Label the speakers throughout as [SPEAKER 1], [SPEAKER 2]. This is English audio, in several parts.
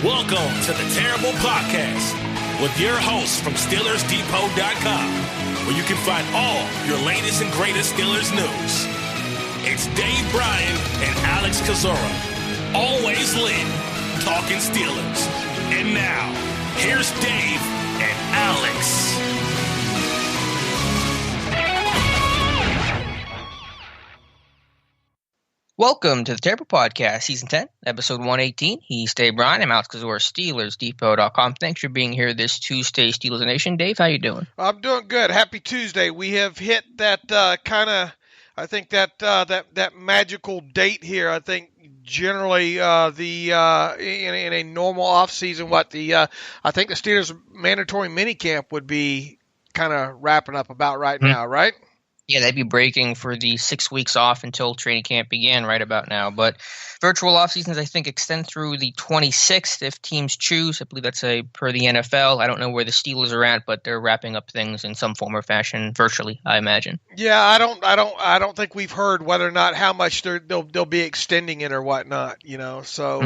[SPEAKER 1] Welcome to the Terrible Podcast with your hosts from SteelersDepot.com, where you can find all your latest and greatest Steelers news. It's Dave Bryan and Alex Kozora, always lit, talking Steelers. And now, here's Dave and Alex.
[SPEAKER 2] Welcome to the Terrible Podcast, Season 10, Episode 118. He's Dave Bryan. I'm Alex Kozora, SteelersDepot.com. Thanks for being here this Tuesday, Steelers Nation. Dave, how you doing?
[SPEAKER 3] I'm doing good. Happy Tuesday. We have hit that that magical date here. I think generally in a normal offseason, I think the Steelers mandatory minicamp would be kind of wrapping up about right now, right?
[SPEAKER 2] Yeah, they'd be breaking for the 6 weeks off until training camp began right about now. But virtual off seasons, I think, extend through the 26th if teams choose. I believe that's per the NFL. I don't know where the Steelers are at, but they're wrapping up things in some form or fashion virtually, I imagine.
[SPEAKER 3] Yeah, I don't think we've heard whether or not how much they'll be extending it or whatnot. So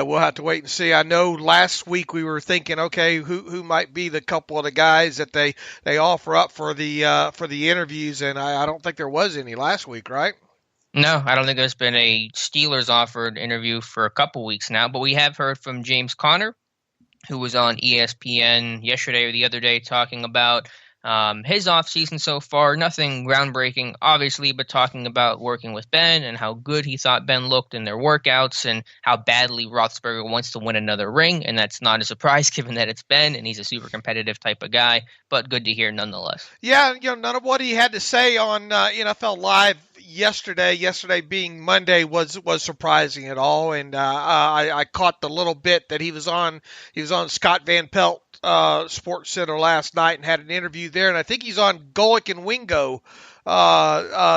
[SPEAKER 3] we'll have to wait and see. I know last week we were thinking, okay, who might be the couple of the guys that they offer up for the interviews, and I don't think there was any last week, right?
[SPEAKER 2] No, I don't think there's been a Steelers offered interview for a couple weeks now, but we have heard from James Conner, who was on ESPN yesterday or the other day talking about his offseason so far. Nothing groundbreaking, obviously, but talking about working with Ben and how good he thought Ben looked in their workouts and how badly Roethlisberger wants to win another ring. And that's not a surprise given that it's Ben and he's a super competitive type of guy, but good to hear nonetheless.
[SPEAKER 3] Yeah, none of what he had to say on NFL Live yesterday being Monday was surprising at all. And I caught the little bit that he was on Scott Van Pelt Sports Center last night and had an interview there, and I think he's on Golic and Wingo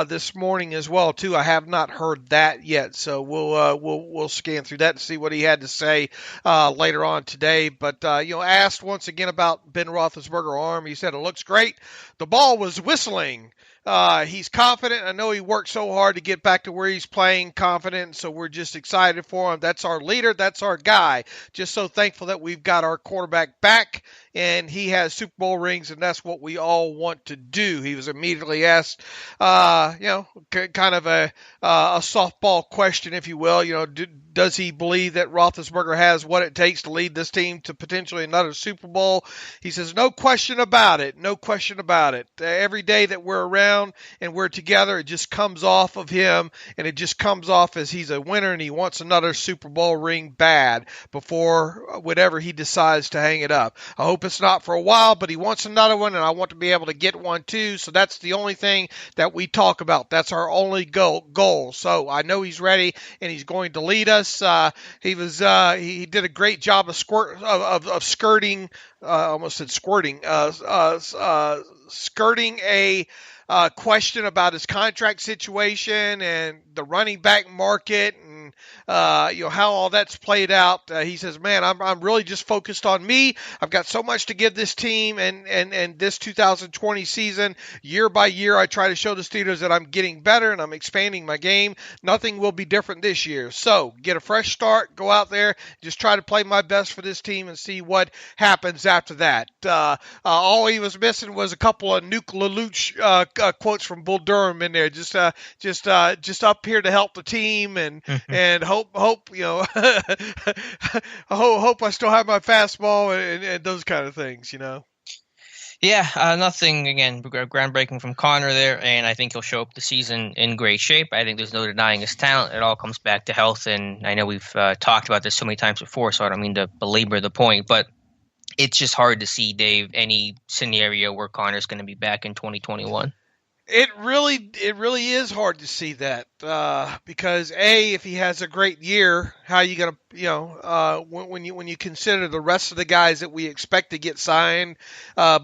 [SPEAKER 3] this morning as well too. I have not heard that yet, so we'll scan through that and see what he had to say later on today. But asked once again about Ben Roethlisberger's arm, he said it looks great. The ball was whistling. He's confident. I know he worked so hard to get back to where he's playing confident, so we're just excited for him. That's our leader. That's our guy. Just so thankful that we've got our quarterback back, and he has Super Bowl rings, and that's what we all want to do. He was immediately asked, kind of a softball question, if you will. Does he believe that Roethlisberger has what it takes to lead this team to potentially another Super Bowl? He says, no question about it. No question about it. Every day that we're around and we're together, it just comes off of him, and it just comes off as he's a winner and he wants another Super Bowl ring bad before whenever he decides to hang it up. I hope it's not for a while, but he wants another one, and I want to be able to get one too. So that's the only thing that we talk about. That's our only goal. So I know he's ready and he's going to lead us. He did a great job of skirting. Almost said squirting. Skirting a question about his contract situation and the running back market and how all that's played out. He says, "Man, I'm really just focused on me. I've got so much to give this team and this 2020 season. Year by year, I try to show the Steelers that I'm getting better and I'm expanding my game. Nothing will be different this year. So get a fresh start. Go out there, just try to play my best for this team and see what happens after that." All he was missing was a couple of Nuke LaLooch quotes from Bull Durham in there, just up here to help the team and hope hope I still have my fastball and those kind of things.
[SPEAKER 2] Yeah, nothing, again, groundbreaking from Conner there, and I think he'll show up the season in great shape. I think there's no denying his talent. It all comes back to health, and I know we've talked about this so many times before, so I don't mean to belabor the point, but it's just hard to see, Dave, any scenario where Conner's going to be back in 2021.
[SPEAKER 3] It really is hard to see that because if he has a great year, how are you gonna when you consider the rest of the guys that we expect to get signed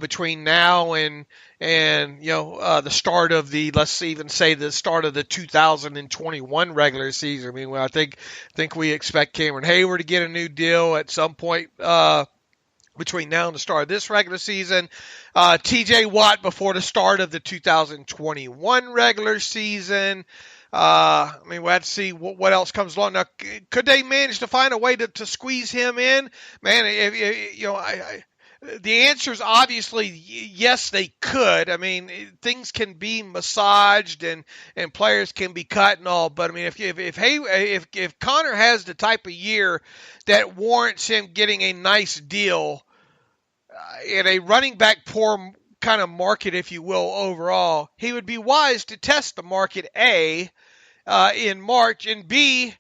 [SPEAKER 3] between now and the start of let's even say the start of the 2021 regular season. I mean, I think we expect Cameron Hayward to get a new deal at some point between now and the start of this regular season. T.J. Watt before the start of the 2021 regular season. We'll have to see what else comes along. Now, could they manage to find a way to squeeze him in? Man, the answer is obviously yes, they could. I mean, things can be massaged and players can be cut and all. But I mean, if Connor has the type of year that warrants him getting a nice deal in a running back poor kind of market, if you will, overall, he would be wise to test the market, A, in March, and B,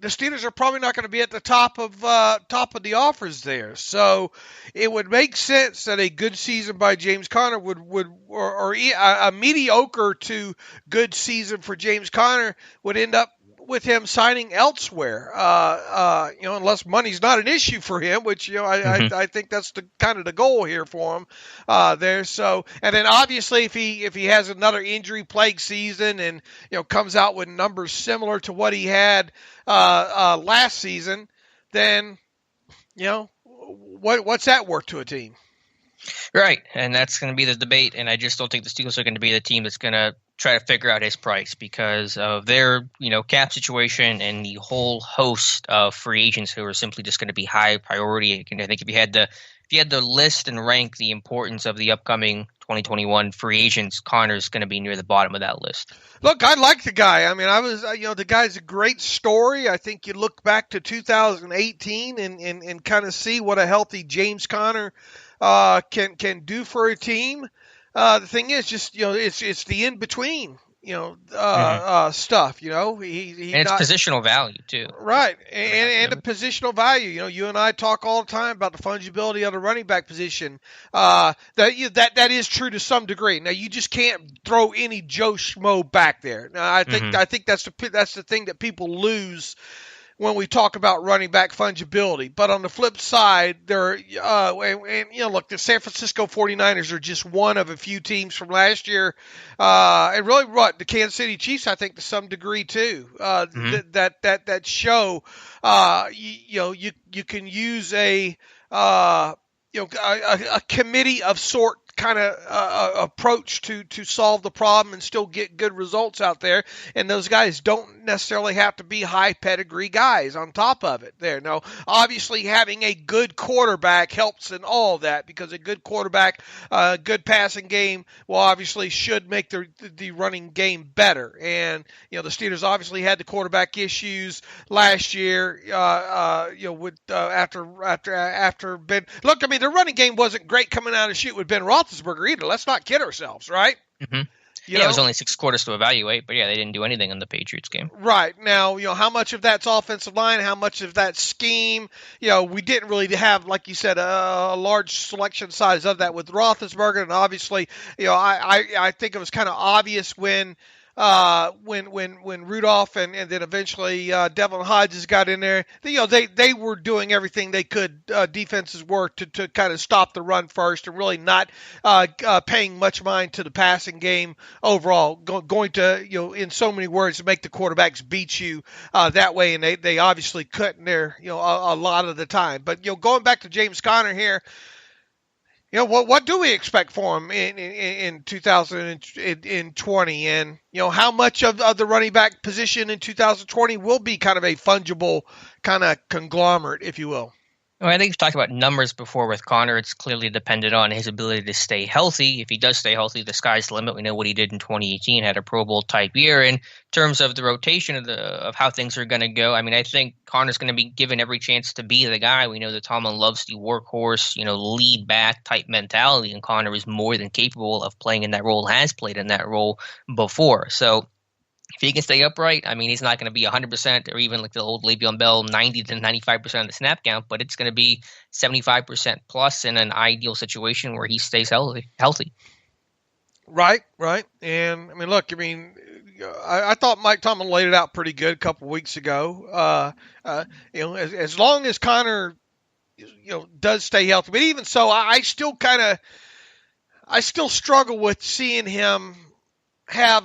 [SPEAKER 3] the Steelers are probably not going to be at the top of the offers there. So it would make sense that a good season by James Conner or a mediocre to good season for James Conner would end up with him signing elsewhere, unless money's not an issue for him, which I think that's the kind of the goal here for him there. So, and then obviously if he has another injury plagued season and comes out with numbers similar to what he had last season, then what's that worth to a team?
[SPEAKER 2] Right, and that's going to be the debate, and I just don't think the Steelers are going to be the team that's going to try to figure out his price because of their, cap situation and the whole host of free agents who are simply just going to be high priority. And I think if you had to list and rank the importance of the upcoming 2021 free agents, Connor's going to be near the bottom of that list.
[SPEAKER 3] Look, I like the guy. I mean, the guy's a great story. I think you look back to 2018 and kind of see what a healthy James Conner can do for a team. The thing is just, it's the in-between, stuff, and
[SPEAKER 2] it's positional value too.
[SPEAKER 3] Right. And the positional value, you and I talk all the time about the fungibility of the running back position. That is true to some degree. Now you just can't throw any Joe Schmo back there. Now I think that's the thing that people lose when we talk about running back fungibility. But on the flip side, look, the San Francisco 49ers are just one of a few teams from last year. And really the Kansas City Chiefs, I think to some degree too, that show, you can use a committee of sort kind of approach to solve the problem and still get good results out there. And those guys don't necessarily have to be high pedigree guys on top of it there. No, obviously having a good quarterback helps in all of that because a good quarterback, good passing game obviously should make the running game better. And, the Steelers obviously had the quarterback issues last year, after Ben. Look, I mean, the running game wasn't great coming out of the chute with Ben Roethlisberger either. Let's not kid ourselves, right?
[SPEAKER 2] Mm-hmm. It was only 6 quarters to evaluate, but they didn't do anything in the Patriots game.
[SPEAKER 3] Right. Now, how much of that's offensive line, how much of that scheme, we didn't really have, like you said, a large selection size of that with Roethlisberger. And obviously, I think it was kind of obvious when Rudolph and then eventually Devlin Hodges got in there, they were doing everything they could, defenses were to kind of stop the run first and really not paying much mind to the passing game overall, going to, in so many words, make the quarterbacks beat you that way, and they obviously couldn't there, a lot of the time. But, going back to James Conner here, what do we expect for him in 2020? And, how much of the running back position in 2020 will be kind of a fungible kind of conglomerate, if you will?
[SPEAKER 2] Well, I think we've talked about numbers before with Conner. It's clearly dependent on his ability to stay healthy. If he does stay healthy, the sky's the limit. We know what he did in 2018, had a Pro Bowl type year. In terms of the rotation of how things are going to go, I mean, I think Conner's going to be given every chance to be the guy. We know that Tomlin loves the workhorse, lead back type mentality, and Conner is more than capable of playing in that role, has played in that role before. So if he can stay upright, I mean, he's not going to be 100% or even like the old Le'Veon Bell 90 to 95% of the snap count, but it's going to be 75% plus in an ideal situation where he stays healthy.
[SPEAKER 3] Right. And, I mean, look, I thought Mike Tomlin laid it out pretty good a couple of weeks ago. As long as Conner, does stay healthy. But even so, I still struggle with seeing him have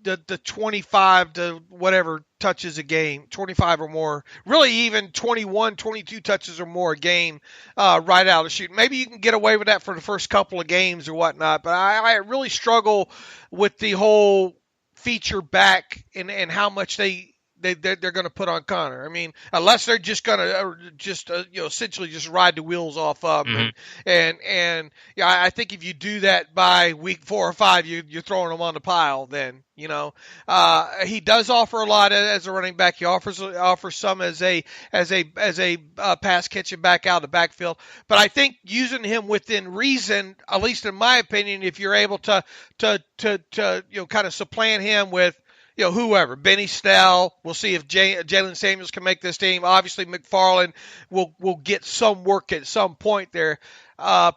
[SPEAKER 3] the 25 to whatever touches a game, 25 or more, really even 21, 22 touches or more a game right out of the chute. Maybe you can get away with that for the first couple of games or whatnot, but I really struggle with the whole feature back and how much they're going to put on Connor. I mean, unless they're just going to essentially just ride the wheels off of him. And yeah, I think if you do that by week 4 or 5, you're throwing him on the pile. Then he does offer a lot as a running back. He offers some as a pass catching back out of the backfield. But I think using him within reason, at least in my opinion, if you're able to kind of supplant him with whoever, Benny Snell. We'll see if Jaylen Samuels can make this team. Obviously, McFarland will get some work at some point there.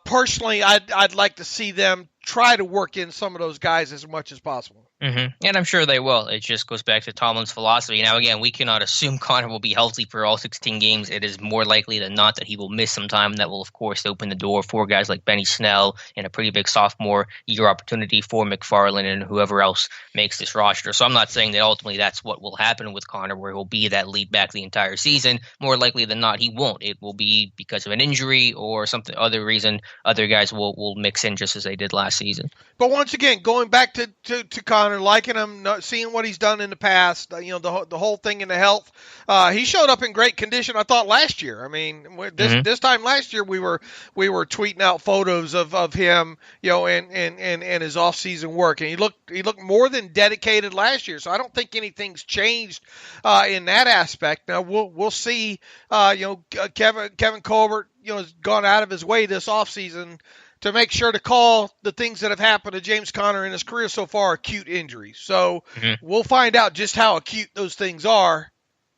[SPEAKER 3] Personally, I'd like to see them try to work in some of those guys as much as possible.
[SPEAKER 2] And I'm sure they will. It just goes back to Tomlin's philosophy. Now, again, we cannot assume Connor will be healthy for all 16 games. It is more likely than not that he will miss some time. That will, of course, open the door for guys like Benny Snell and a pretty big sophomore year opportunity for McFarland and whoever else makes this roster. So I'm not saying that ultimately that's what will happen with Connor, where he'll be that lead back the entire season. More likely than not, he won't. It will be because of an injury or something other reason. Other guys will mix in just as they did last season.
[SPEAKER 3] But once again, going back to Connor, liking him, seeing what he's done in the past, the whole thing in the health, he showed up in great condition. I thought last year. I mean, this time last year we were tweeting out photos of him, and his off-season work, and he looked more than dedicated last year. So I don't think anything's changed in that aspect. Now we'll see. Kevin Colbert, has gone out of his way this offseason to make sure to call the things that have happened to James Conner in his career so far acute injuries. So we'll find out just how acute those things are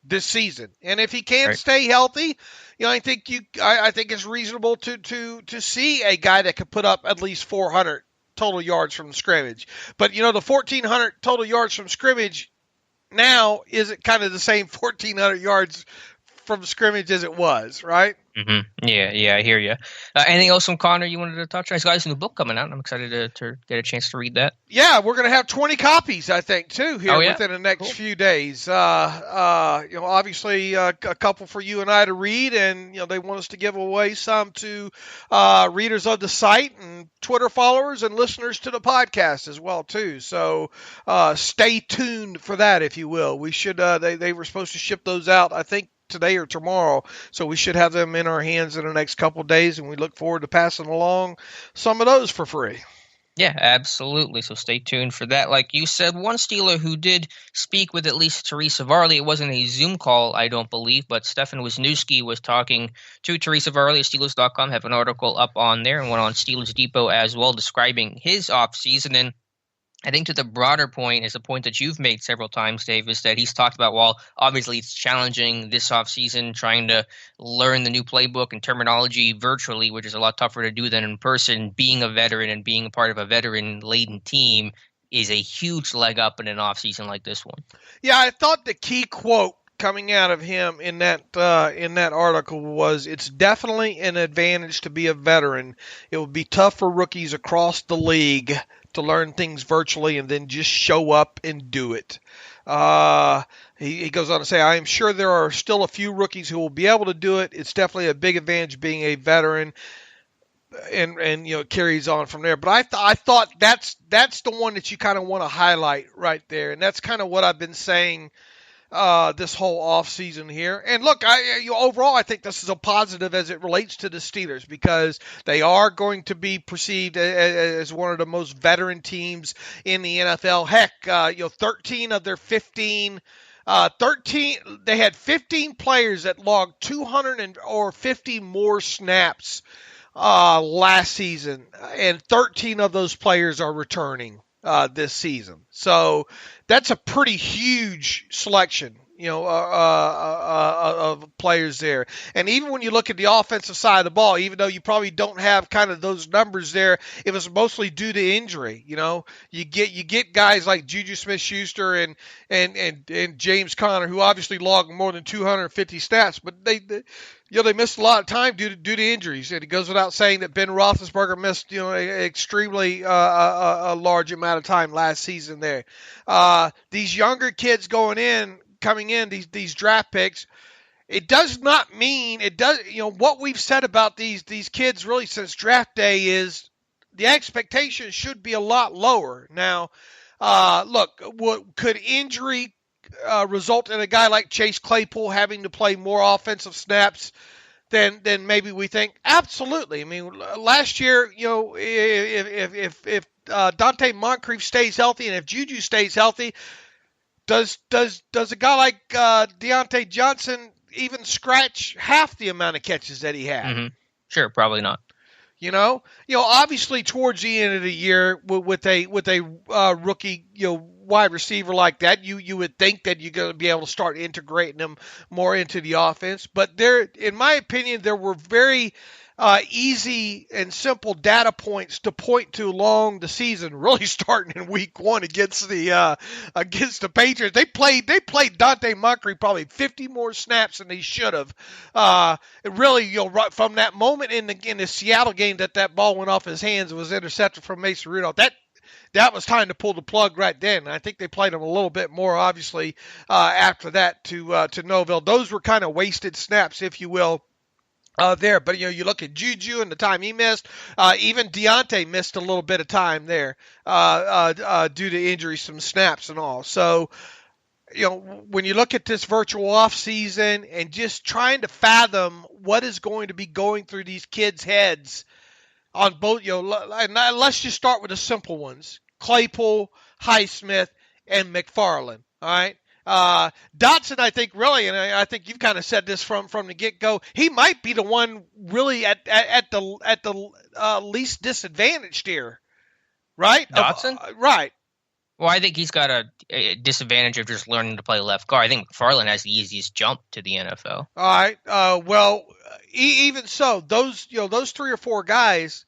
[SPEAKER 3] this season. And if he can't stay healthy, I think it's reasonable to see a guy that could put up at least 400 total yards from the scrimmage. But the 1,400 total yards from scrimmage now isn't kind of the same 1,400 yards from scrimmage as it was, right?
[SPEAKER 2] Yeah, I hear you. Anything else from Connor you wanted to touch on? He's got his new book coming out. I'm excited to get a chance to read that.
[SPEAKER 3] Yeah, we're going to have 20 copies, I think, too, here within the next few days. Obviously, a couple for you and I to read, and they want us to give away some to readers of the site and Twitter followers and listeners to the podcast as well, too. So stay tuned for that, if you will. We should. They were supposed to ship those out, I think, today or tomorrow, so we should have them in our hands in the next couple of days, and we look forward to passing along some of those for free.
[SPEAKER 2] Yeah, absolutely. So stay tuned for that. Like you said, one Steeler who did speak with at least Teresa Varley, it wasn't a Zoom call, I don't believe, but Stefen Wisniewski was talking to Teresa Varley at Steelers.com. Have an article up on there and one on Steelers Depot as well describing his offseason. And I think to the broader point is a point that you've made several times, Dave, is that he's talked about, well, obviously it's challenging this offseason trying to learn the new playbook and terminology virtually, which is a lot tougher to do than in person. Being a veteran and being a part of a veteran-laden team is a huge leg up in an offseason like this one. Yeah,
[SPEAKER 3] I thought the key quote coming out of him in that article was, it's definitely an advantage to be a veteran. It would be tough for rookies across the league to learn things virtually and then just show up and do it. He goes on to say, I am sure there are still a few rookies who will be able to do it. It's definitely a big advantage being a veteran, and it carries on from there. But I thought that's the one that you kind of want to highlight right there, and that's kind of what I've been saying this whole offseason here. And look, overall, I think this is a positive as it relates to the Steelers, because they are going to be perceived as one of the most veteran teams in the NFL. Heck, 13 of their 15 they had 15 players that logged 250 more snaps last season, and 13 of those players are returning this season. So that's a pretty huge selection, of players there. And even when you look at the offensive side of the ball, even though you probably don't have kind of those numbers there, it was mostly due to injury. You get guys like Juju Smith-Schuster and James Conner, who obviously logged more than 250 snaps, but they missed a lot of time due to injuries. And it goes without saying that Ben Roethlisberger missed, an extremely a large amount of time last season there. These younger kids coming in, these draft picks, it does not mean what we've said about these kids really since draft day is the expectation should be a lot lower. Now, look, could injury result in a guy like Chase Claypool having to play more offensive snaps than maybe we think? Absolutely. I mean, last year, if Dante Moncrief stays healthy and if Juju stays healthy, does a guy like Deontay Johnson even scratch half the amount of catches that he had?
[SPEAKER 2] Mm-hmm. Sure, probably not.
[SPEAKER 3] Obviously towards the end of the year with a rookie, wide receiver like that, you would think that you're going to be able to start integrating them more into the offense. But in my opinion, there were very easy and simple data points to point to along the season, really starting in week 1 against the Patriots. They played Dante Moncrief probably 50 more snaps than they should have. Really, right from that moment in the Seattle game that ball went off his hands and was intercepted from Mason Rudolph, that was time to pull the plug right then. I think they played him a little bit more, obviously, after that to Noville. Those were kind of wasted snaps, if you will. There, but you look at Juju and the time he missed. Even Deontay missed a little bit of time there due to injury, some snaps and all. So, when you look at this virtual off season and just trying to fathom what is going to be going through these kids' heads on both, and let's just start with the simple ones: Claypool, Highsmith, and McFarland. All right. Dotson, I think, really, and I think you've kind of said this from the get-go, he might be the one really at the least disadvantaged here, right?
[SPEAKER 2] Dotson?
[SPEAKER 3] Right.
[SPEAKER 2] Well, I think he's got a disadvantage of just learning to play left guard. I think McFarland has the easiest jump to the NFL.
[SPEAKER 3] All right. Even so, those 3 or 4 guys,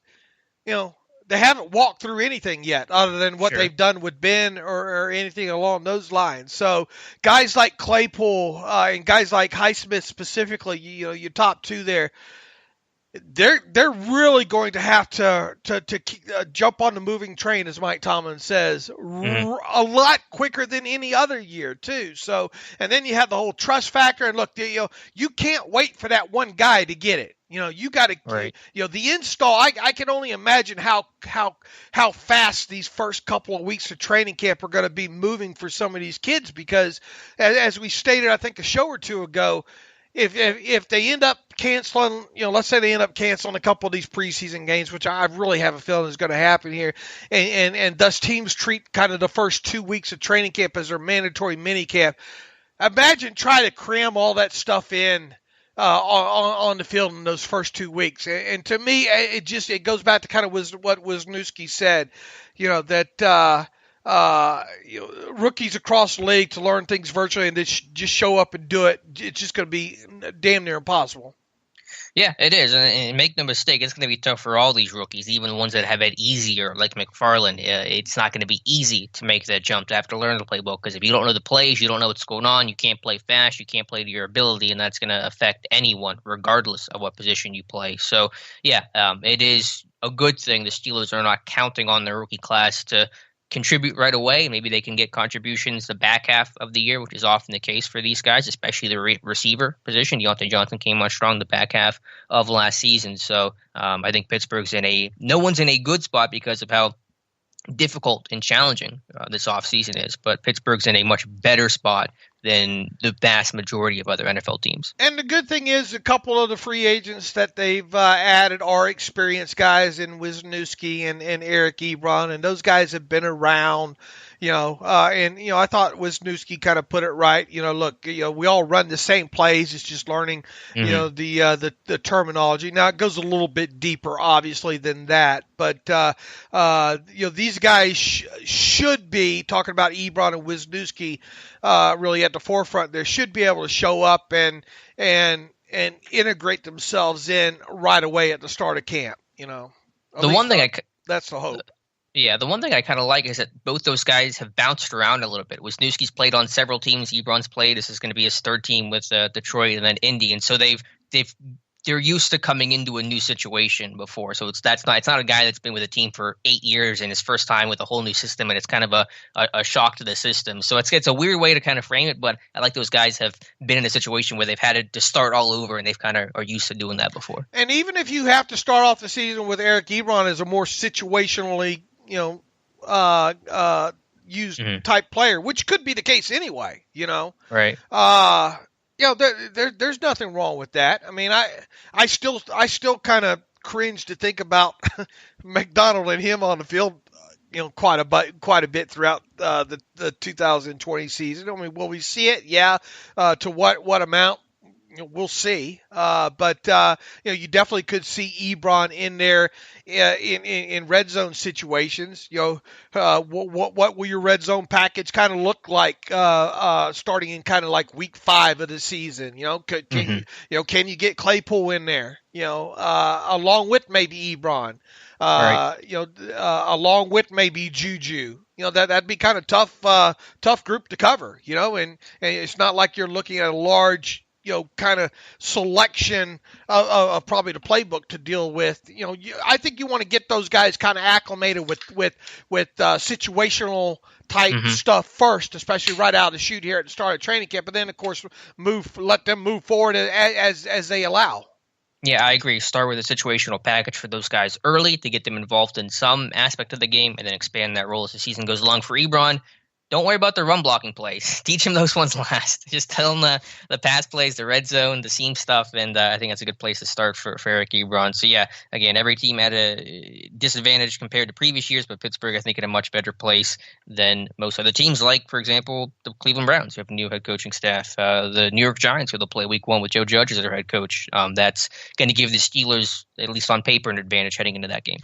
[SPEAKER 3] they haven't walked through anything yet other than what they've done with Ben or anything along those lines. So guys like Claypool and guys like Highsmith specifically, your top 2 there, they're really going to have to jump on the moving train, as Mike Tomlin says, a lot quicker than any other year too. So, and then you have the whole trust factor. And look, you can't wait for that one guy to get it. You got to,
[SPEAKER 2] right.
[SPEAKER 3] The install. I can only imagine how fast these first couple of weeks of training camp are going to be moving for some of these kids, because as we stated, I think a show or 2 ago, if they end up canceling, let's say they end up canceling a couple of these preseason games, which I really have a feeling is going to happen here, and thus teams treat kind of the first 2 weeks of training camp as their mandatory mini camp. Imagine trying to cram all that stuff in on the field in those first 2 weeks. And to me, it goes back to kind of what Wisniewski said, that rookies across the league to learn things virtually and just show up and do it, it's just going to be damn near impossible.
[SPEAKER 2] Yeah, it is. And make no mistake, it's going to be tough for all these rookies, even the ones that have it easier, like McFarland. It's not going to be easy to make that jump, to have to learn the playbook, because if you don't know the plays, you don't know what's going on, you can't play fast, you can't play to your ability, and that's going to affect anyone, regardless of what position you play. So, yeah, it is a good thing the Steelers are not counting on their rookie class to contribute right away. Maybe they can get contributions the back half of the year, which is often the case for these guys, especially the receiver position. Deontay Johnson came on strong the back half of last season. So I think Pittsburgh's no one's in a good spot because of how difficult and challenging this offseason is. But Pittsburgh's in a much better spot than the vast majority of other NFL teams.
[SPEAKER 3] And the good thing is a couple of the free agents that they've added are experienced guys in Wisniewski and Eric Ebron, and those guys have been around, And I thought Wisniewski kind of put it right. Look, we all run the same plays. It's just learning, the terminology. Now it goes a little bit deeper, obviously, than that. But these guys should be talking about Ebron and Wisniewski, really at the forefront. They should be able to show up and integrate themselves in right away at the start of camp. That's the hope.
[SPEAKER 2] Yeah, the one thing I kind of like is that both those guys have bounced around a little bit. Wisniewski's played on several teams. Ebron's played. This is going to be his third team with Detroit and then Indy, and so they're used to coming into a new situation before. So it's not a guy that's been with a team for 8 years and his first time with a whole new system, and it's kind of a shock to the system. So it's a weird way to kind of frame it, but I like those guys have been in a situation where they've had to start all over, and they've kind of are used to doing that before.
[SPEAKER 3] And even if you have to start off the season with Eric Ebron as a more situationally used type player, which could be the case anyway,
[SPEAKER 2] Right.
[SPEAKER 3] There's nothing wrong with that. I mean, I still kind of cringe to think about McDonald and him on the field, quite a bit throughout the 2020 season. I mean, will we see it? Yeah. To what amount? We'll see. But you definitely could see Ebron in there in red zone situations. What will your red zone package kind of look like starting in kind of like week 5 of the season? Can you get Claypool in there? Along with maybe Ebron.
[SPEAKER 2] Right.
[SPEAKER 3] Along with maybe Juju. That'd be kind of tough group to cover. And it's not like you're looking at a large kind of selection of probably the playbook to deal with. I think you want to get those guys kind of acclimated with situational type stuff first, especially right out of the chute here at the start of training camp, but then of course let them move forward as they allow.
[SPEAKER 2] Yeah, I agree. Start with a situational package for those guys early to get them involved in some aspect of the game, and then expand that role as the season goes along. For Ebron, don't worry about the run blocking plays. Teach him those ones last. Just tell him the pass plays, the red zone, the seam stuff, and I think that's a good place to start for Eric Ebron. So yeah, again, every team had a disadvantage compared to previous years, but Pittsburgh, I think, in a much better place than most other teams. Like, for example, the Cleveland Browns, who have a new head coaching staff. The New York Giants, who they'll play Week 1 with Joe Judge as their head coach. That's going to give the Steelers, at least on paper, an advantage heading into that game.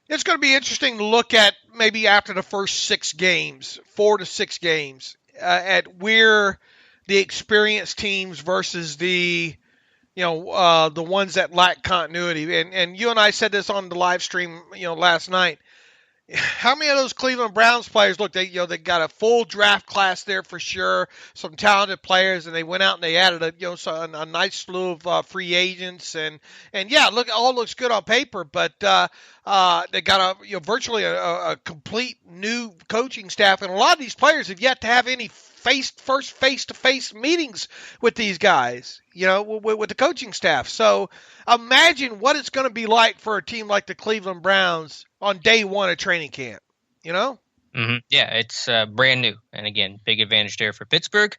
[SPEAKER 3] It's going to be interesting to look at maybe after the first 6 games, 4 to 6 games, at where the experienced teams versus the ones that lack continuity. And you and I said this on the live stream, last night. How many of those Cleveland Browns players, look, they got a full draft class there for sure, some talented players, and they went out and they added a nice slew of free agents, and yeah, look, all looks good on paper, but they got virtually a complete new coaching staff, and a lot of these players have yet to have any first face-to-face meetings with these guys, with the coaching staff. So imagine what it's going to be like for a team like the Cleveland Browns on day 1 of training camp,
[SPEAKER 2] Yeah, it's brand new. And again, big advantage there for Pittsburgh.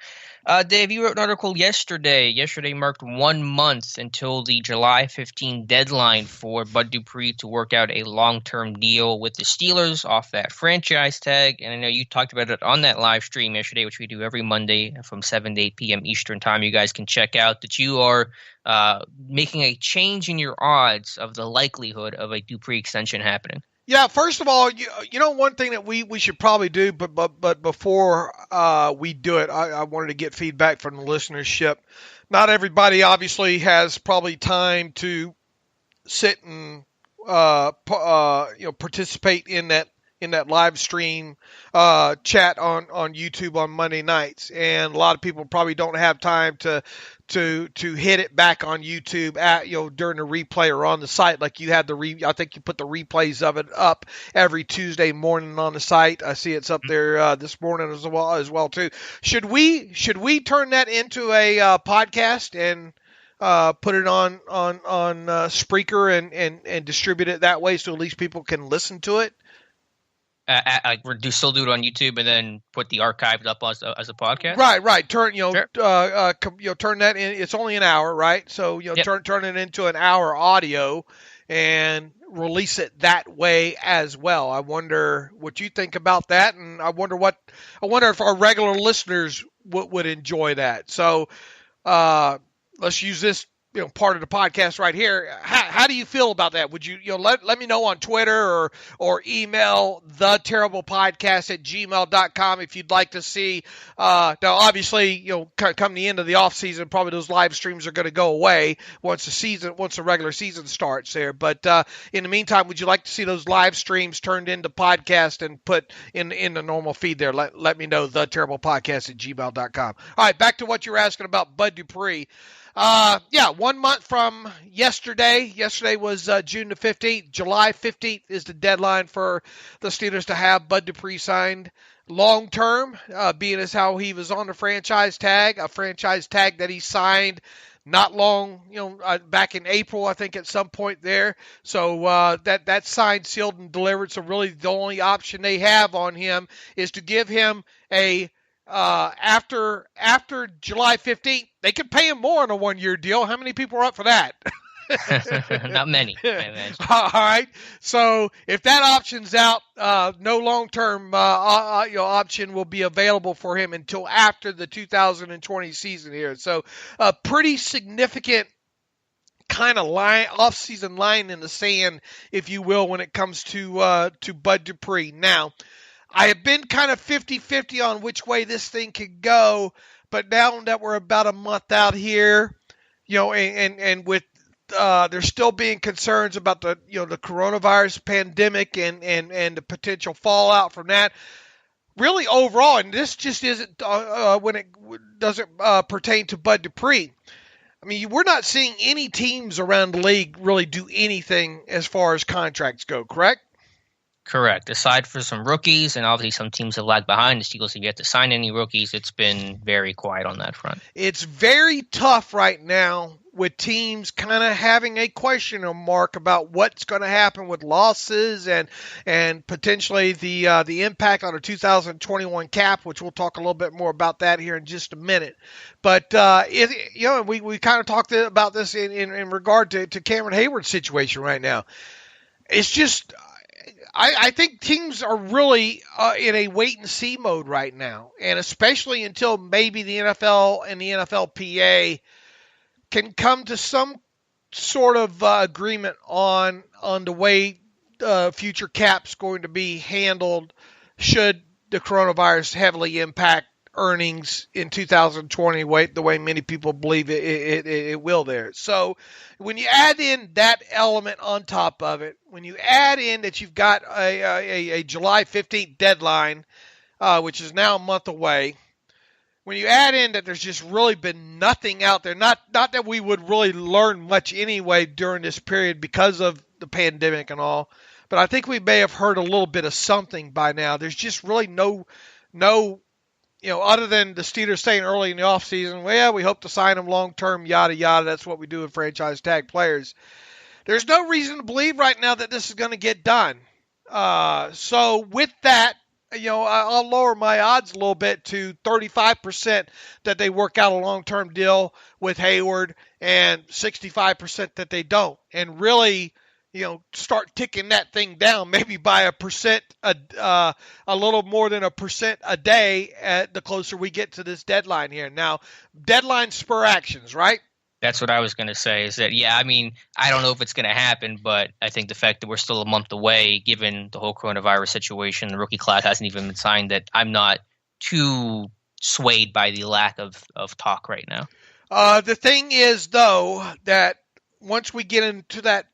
[SPEAKER 2] Dave, you wrote an article yesterday. Yesterday marked 1 month until the July 15 deadline for Bud Dupree to work out a long-term deal with the Steelers off that franchise tag. And I know you talked about it on that live stream yesterday, which we do every Monday from 7 to 8 p.m. Eastern time. You guys can check out that you are making a change in your odds of the likelihood of a Dupree extension happening.
[SPEAKER 3] Yeah, first of all, one thing that we should probably do, but before we do it, I wanted to get feedback from the listenership. Not everybody obviously has probably time to sit and participate in that live stream chat on YouTube on Monday nights, and a lot of people probably don't have time to hit it back on YouTube during the replay or on the site, like you had I think you put the replays of it up every Tuesday morning on the site. I see it's up there this morning as well too. Should we turn that into a podcast and put it on Spreaker and distribute it that way so at least people can listen to it?
[SPEAKER 2] Still do it on YouTube and then put the archived up as a podcast.
[SPEAKER 3] Right. Turn
[SPEAKER 2] Sure.
[SPEAKER 3] Turn that in. It's only an hour, right? So turn it into an hour audio, and release it that way as well. I wonder what you think about that, and I wonder if our regular listeners would enjoy that. So let's use this part of the podcast right here. How do you feel about that? Would you let me know on Twitter or email theterriblepodcast@gmail.com if you'd like to see. Now, obviously, come the end of the off season, probably those live streams are going to go away once the regular season starts there. But in the meantime, would you like to see those live streams turned into podcast and put in the normal feed there? Let me know, theterriblepodcast@gmail.com. All right, back to what you were asking about Bud Dupree. 1 month from yesterday. Yesterday was June the 15th. July 15th is the deadline for the Steelers to have Bud Dupree signed long term, being as how he was on the franchise tag, a franchise tag that he signed not long, back in April, I think, at some point there. So that's signed, sealed, and delivered. So really the only option they have on him is to give him a after July 15th, they could pay him more on a 1-year deal. How many people are up for that?
[SPEAKER 2] Not many, I imagine.
[SPEAKER 3] All right. So if that option's out, no long-term option will be available for him until after the 2020 season here. So a pretty significant kind of off-season line in the sand, if you will, when it comes to Bud Dupree. Now, I have been kind of 50-50 on which way this thing could go, but now that we're about a month out here, and with there's still being concerns about the coronavirus pandemic and the potential fallout from that. Really, overall, and this just isn't when it doesn't pertain to Bud Dupree. I mean, we're not seeing any teams around the league really do anything as far as contracts go, correct?
[SPEAKER 2] Correct. Aside for some rookies, and obviously some teams have lagged behind, the Steelers have yet to sign any rookies. It's been very quiet on that front. It's
[SPEAKER 3] very tough right now with teams kind of having a question mark about what's going to happen with losses and potentially the impact on the 2021 cap, which we'll talk a little bit more about that here in just a minute. But we kind of talked about this in regard to Cameron Hayward's situation right now. It's just, I think teams are really in a wait-and-see mode right now, and especially until maybe the NFL and the NFLPA can come to some sort of agreement on the way future cap's going to be handled should the coronavirus heavily impact earnings in 2020, the way many people believe it will there. So when you add in that element on top of it, when you add in that you've got a July 15th deadline, which is now a month away, when you add in that there's just really been nothing out there, not that we would really learn much anyway during this period because of the pandemic and all, but I think we may have heard a little bit of something by now. There's just really no other than the Steelers saying early in the offseason, well, we hope to sign them long-term, yada, yada. That's what we do with franchise tag players. There's no reason to believe right now that this is going to get done. So with that, I'll lower my odds a little bit to 35% that they work out a long-term deal with Hayward and 65% that they don't. And really, start ticking that thing down maybe by a little more than 1% a day the closer we get to this deadline here. Now, deadlines spur actions, right?
[SPEAKER 2] That's what I was going to say is that, I don't know if it's going to happen, but I think the fact that we're still a month away, given the whole coronavirus situation, the rookie class hasn't even been signed, that I'm not too swayed by the lack of talk right now.
[SPEAKER 3] The thing is, though, that once we get into that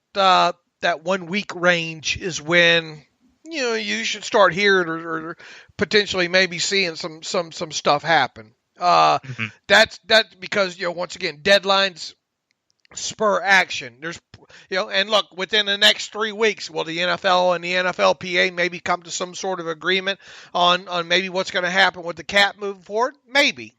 [SPEAKER 3] 1 week range is when you should start hearing or potentially maybe seeing some stuff happen. That's because once again, deadlines spur action. There's and look, within the next 3 weeks, will the NFL and the NFLPA maybe come to some sort of agreement on maybe what's going to happen with the cap moving forward? Maybe.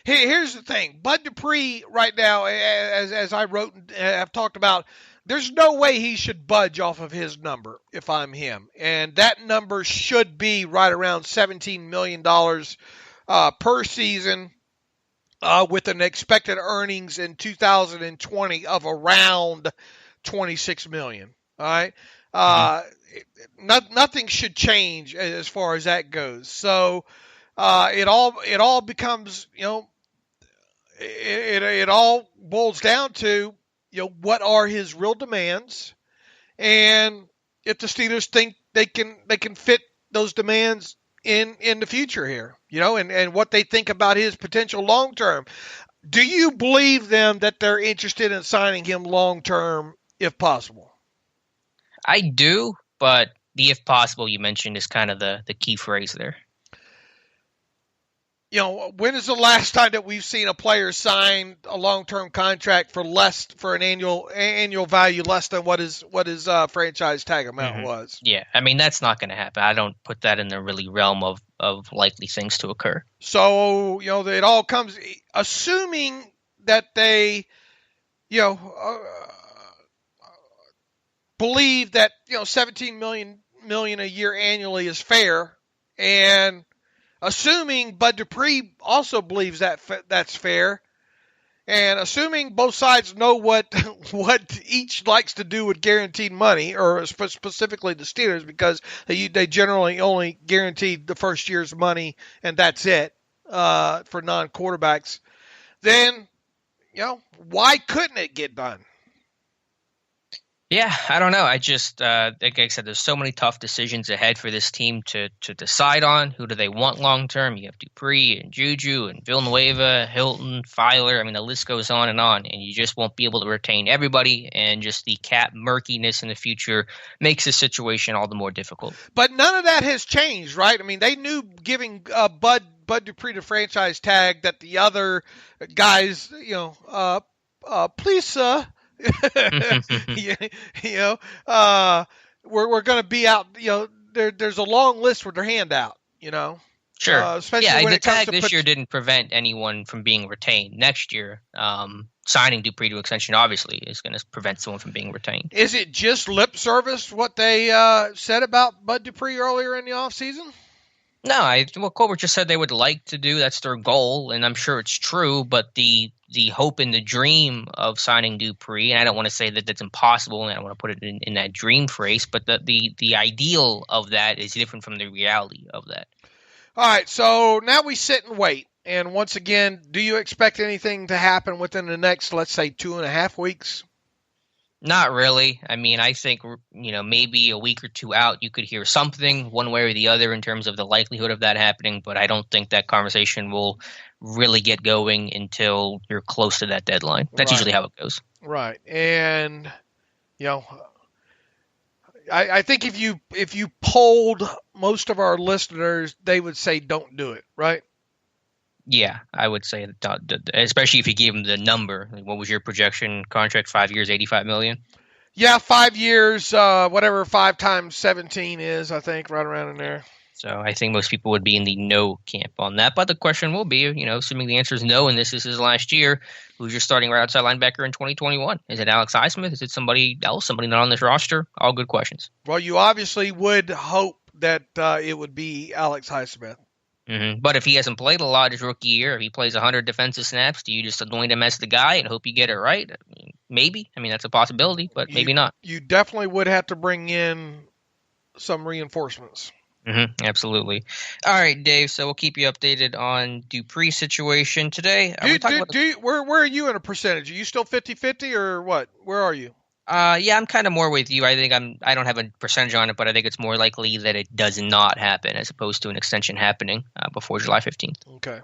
[SPEAKER 3] Here's the thing, Bud Dupree right now, as I wrote and have talked about, there's no way he should budge off of his number if I'm him. And that number should be right around $17 million per season with an expected earnings in 2020 of around $26 million. All right. Nothing should change as far as that goes. So it all becomes, it all boils down to, what are his real demands, and if the Steelers think they can fit those demands in the future here, and what they think about his potential long term. Do you believe them that they're interested in signing him long term if possible?
[SPEAKER 2] I do, but the if possible you mentioned is kind of the key phrase there.
[SPEAKER 3] When is the last time that we've seen a player sign a long-term contract for an annual value less than what his franchise tag amount was?
[SPEAKER 2] Yeah, I mean, that's not going to happen. I don't put that in the really realm of likely things to occur.
[SPEAKER 3] So, it all comes assuming that they, believe that, $17 million a year annually is fair, and assuming Bud Dupree also believes that that's fair, and assuming both sides know what each likes to do with guaranteed money, or specifically the Steelers, because they generally only guaranteed the first year's money and that's it for non-quarterbacks, then why couldn't it get done?
[SPEAKER 2] Yeah, I don't know. I just, like I said, there's so many tough decisions ahead for this team to decide on. Who do they want long term? You have Dupree and Juju and Villanueva, Hilton, Filer. I mean, the list goes on, and you just won't be able to retain everybody. And just the cap murkiness in the future makes the situation all the more difficult. But
[SPEAKER 3] none of that has changed, right? I mean, they knew giving Bud Dupree the franchise tag that the other guys, please, sir. We're going to be out. There's a long list with their hand out.
[SPEAKER 2] Sure.
[SPEAKER 3] Especially when
[SPEAKER 2] the
[SPEAKER 3] it comes
[SPEAKER 2] tag
[SPEAKER 3] to
[SPEAKER 2] this year didn't prevent anyone from being retained. Next year, signing Dupree to extension obviously is going to prevent someone from being retained.
[SPEAKER 3] Is it just lip service what they said about Bud Dupree earlier in the offseason?
[SPEAKER 2] No, what Colbert just said they would like to do. That's their goal, and I'm sure it's true. But the hope and the dream of signing Dupree, and I don't want to say that that's impossible, and I don't want to put it in that dream phrase, but the ideal of that is different from the reality of that.
[SPEAKER 3] All right, so now we sit and wait. And once again, do you expect anything to happen within the next, let's say, 2.5 weeks?
[SPEAKER 2] Not really. I mean, I think, maybe a week or two out, you could hear something one way or the other in terms of the likelihood of that happening, but I don't think that conversation will really get going until you're close to that deadline. That's usually how it goes.
[SPEAKER 3] Right. And, I think if you polled most of our listeners, they would say don't do it, right?
[SPEAKER 2] Yeah, I would say, especially if you gave them the number. What was your projection contract? 5 years, $85 million?
[SPEAKER 3] Yeah, 5 years, whatever 5 times 17 is, I think, right around in there.
[SPEAKER 2] So I think most people would be in the no camp on that. But the question will be, assuming the answer is no, and this is his last year, who's your starting right outside linebacker in 2021? Is it Alex Highsmith? Is it somebody else, somebody not on this roster? All good questions.
[SPEAKER 3] Well, you obviously would hope that it would be Alex Highsmith.
[SPEAKER 2] Mm-hmm. But if he hasn't played a lot his rookie year, if he plays 100 defensive snaps, do you just anoint him as the guy and hope you get it right? Maybe. I mean, that's a possibility, but maybe not.
[SPEAKER 3] You definitely would have to bring in some reinforcements.
[SPEAKER 2] Mm-hmm. Absolutely. All right, Dave, so we'll keep you updated on Dupree's situation today.
[SPEAKER 3] Where are you in a percentage? Are you still 50-50 or what? Where are you?
[SPEAKER 2] Yeah, I'm kind of more with you. I think I don't have a percentage on it, but I think it's more likely that it does not happen as opposed to an extension happening before July 15th.
[SPEAKER 3] Okay.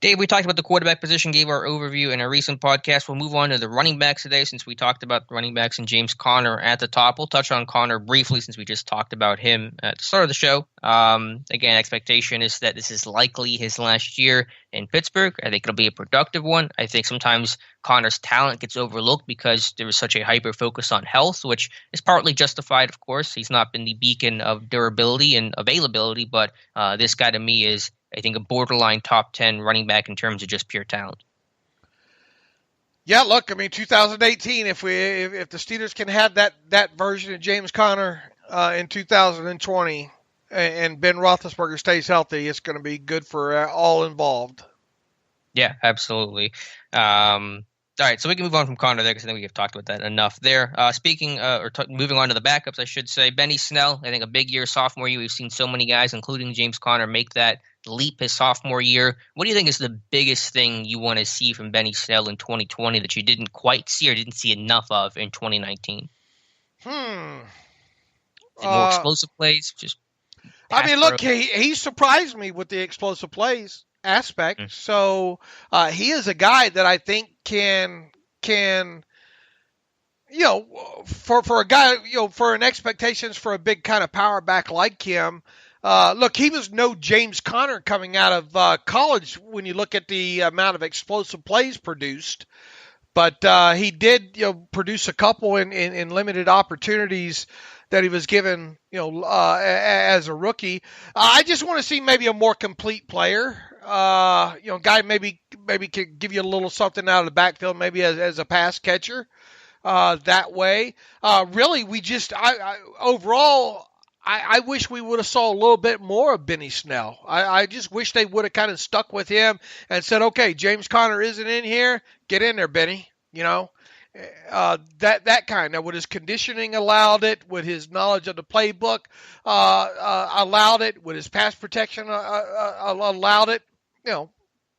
[SPEAKER 2] Dave, we talked about the quarterback position, gave our overview in a recent podcast. We'll move on to the running backs today since we talked about running backs and James Conner at the top. We'll touch on Conner briefly since we just talked about him at the start of the show. Again, expectation is that this is likely his last year in Pittsburgh. I think it'll be a productive one. I think sometimes Conner's talent gets overlooked because there was such a hyper focus on health, which is partly justified, of course. He's not been the beacon of durability and availability, but this guy to me is, I think, a borderline top 10 running back in terms of just pure talent.
[SPEAKER 3] Yeah, look, I mean, 2018, if the Steelers can have that version of James Conner in 2020 and Ben Roethlisberger stays healthy, it's going to be good for all involved.
[SPEAKER 2] Yeah, absolutely. All right, so we can move on from Connor there because I think we have talked about that enough there. Moving on to the backups, I should say, Benny Snell, I think a big year sophomore year. We've seen so many guys, including James Conner, make that leap his sophomore year. What do you think is the biggest thing you want to see from Benny Snell in 2020 that you didn't quite see or didn't see enough of in 2019? More explosive plays?
[SPEAKER 3] Look, he surprised me with the explosive plays aspect. Mm. So he is a guy that I think can for a guy, for an expectations for a big kind of power back like him. Look, he was no James Conner coming out of college when you look at the amount of explosive plays produced. But he did, produce a couple in limited opportunities that he was given, as a rookie. I just want to see maybe a more complete player. Guy maybe could give you a little something out of the backfield, maybe as a pass catcher. That way, really, overall, I wish we would have saw a little bit more of Benny Snell. I just wish they would have kind of stuck with him and said, okay, James Conner isn't in here. Get in there, Benny. That kind. Now, would his conditioning allowed it? Would his knowledge of the playbook allowed it? Would his pass protection allowed it?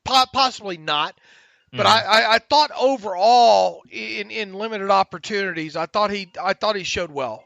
[SPEAKER 3] Possibly not. But I thought overall in limited opportunities, I thought he showed well.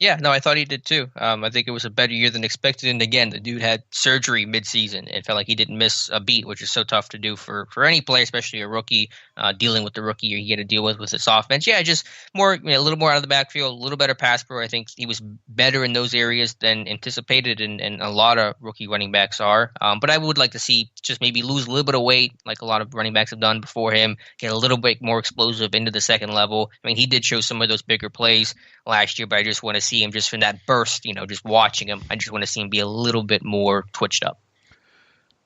[SPEAKER 2] Yeah, no, I thought he did too. I think it was a better year than expected. And again, the dude had surgery midseason. It felt like he didn't miss a beat, which is so tough to do for any player, especially a rookie, dealing with the rookie you got to deal with this offense. Yeah, just more, a little more out of the backfield, a little better pass pro. I think he was better in those areas than anticipated, and a lot of rookie running backs are. But I would like to see just maybe lose a little bit of weight, like a lot of running backs have done before him, get a little bit more explosive into the second level. I mean, he did show some of those bigger plays last year, but I just want to see him just from that burst, just watching him. I just want to see him be a little bit more twitched up.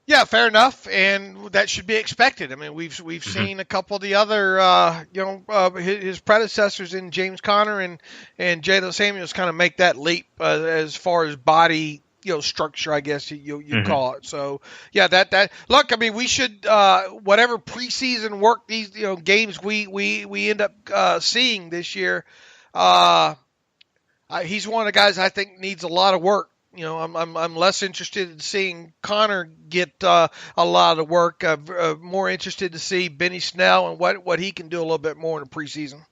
[SPEAKER 3] Yeah, fair enough, and that should be expected. I mean, we've seen a couple of the other, his predecessors in James Conner and Jaylen Samuels kind of make that leap as far as body, structure, I guess you call it. So yeah, that look, I mean, we should whatever preseason work these games we end up seeing this year. He's one of the guys I think needs a lot of work. I'm less interested in seeing Conner get a lot of work. More interested to see Benny Snell and what he can do a little bit more in the preseason.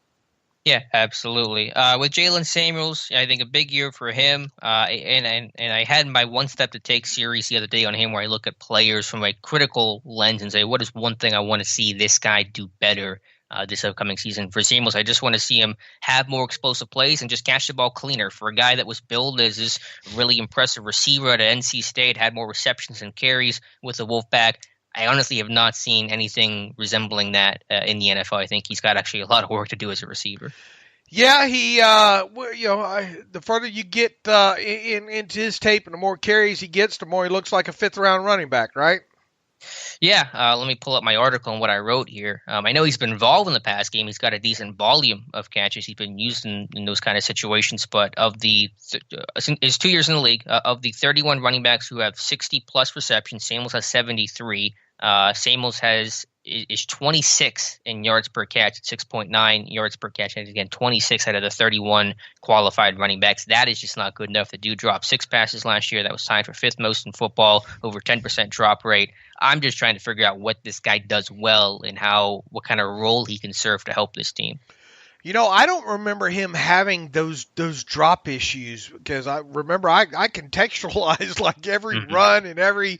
[SPEAKER 2] Yeah, absolutely. With Jaylen Samuels, I think a big year for him. And I had my One Step to Take series the other day on him, where I look at players from a critical lens and say, what is one thing I want to see this guy do better this upcoming season? For Samuels, I just want to see him have more explosive plays and just catch the ball cleaner. For a guy that was billed as this really impressive receiver at NC State, had more receptions and carries with the Wolfpack, I honestly have not seen anything resembling that in the NFL. I think he's got actually a lot of work to do as a receiver.
[SPEAKER 3] Yeah, the further you get into his tape and the more carries he gets, the more he looks like a fifth-round running back, right?
[SPEAKER 2] Yeah, let me pull up my article and what I wrote here. I know he's been involved in the pass game. He's got a decent volume of catches. He's been used in those kind of situations. But of his 2 years in the league, of the 31 running backs who have 60-plus receptions, Samuels has 73. Samuels is 26 in yards per catch at 6.9 yards per catch. And again, 26 out of the 31 qualified running backs. That is just not good enough. The dude dropped 6 passes last year. That was tied for 5th most in football, over 10% drop rate. I'm just trying to figure out what this guy does well and what kind of role he can serve to help this team.
[SPEAKER 3] I don't remember him having those drop issues, because I remember I contextualized like every run and every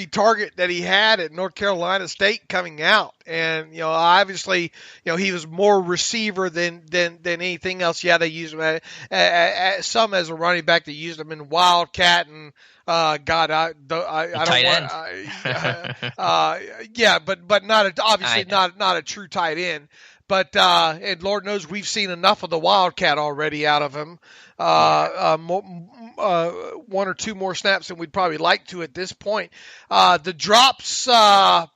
[SPEAKER 3] target that he had at North Carolina State coming out, and obviously he was more receiver than anything else. Yeah, they used him some as a running back. They used him in Wildcat and I don't want yeah, but not obviously not a true tight end. But and Lord knows we've seen enough of the Wildcat already out of him. 1 or 2 more snaps than we'd probably like to at this point. The drops, I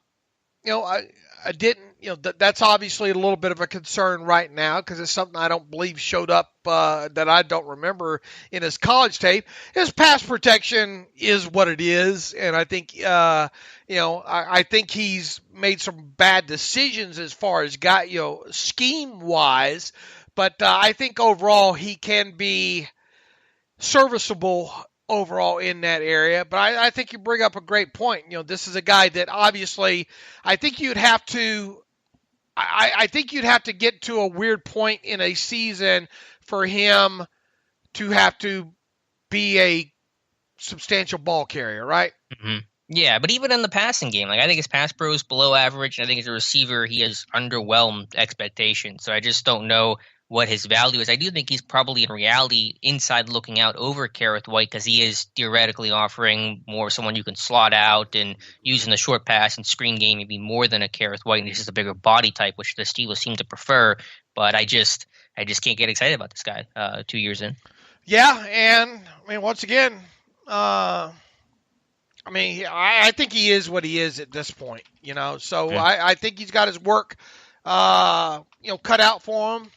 [SPEAKER 3] didn't that's obviously a little bit of a concern right now because it's something I don't believe showed up that I don't remember in his college tape. His pass protection is what it is, and I think I think he's made some bad decisions as far as scheme wise, but I think overall he can be serviceable overall in that area. But I think you bring up a great point. This is a guy that obviously I think you'd have to get to a weird point in a season for him to have to be a substantial ball carrier, right?
[SPEAKER 2] Mm-hmm. Yeah, but even in the passing game, I think his pass pro is below average, and I think as a receiver he has underwhelmed expectations. So I just don't know what his value is. I do think he's probably in reality inside looking out over Kerrith Whyte because he is theoretically offering more someone you can slot out and using the short pass and screen game maybe more than a Kerrith Whyte, and he's just a bigger body type, which the Steelers seem to prefer. But I just can't get excited about this guy 2 years in.
[SPEAKER 3] Yeah, and once again, I think he is what he is at this point. So yeah. I think he's got his work cut out for him.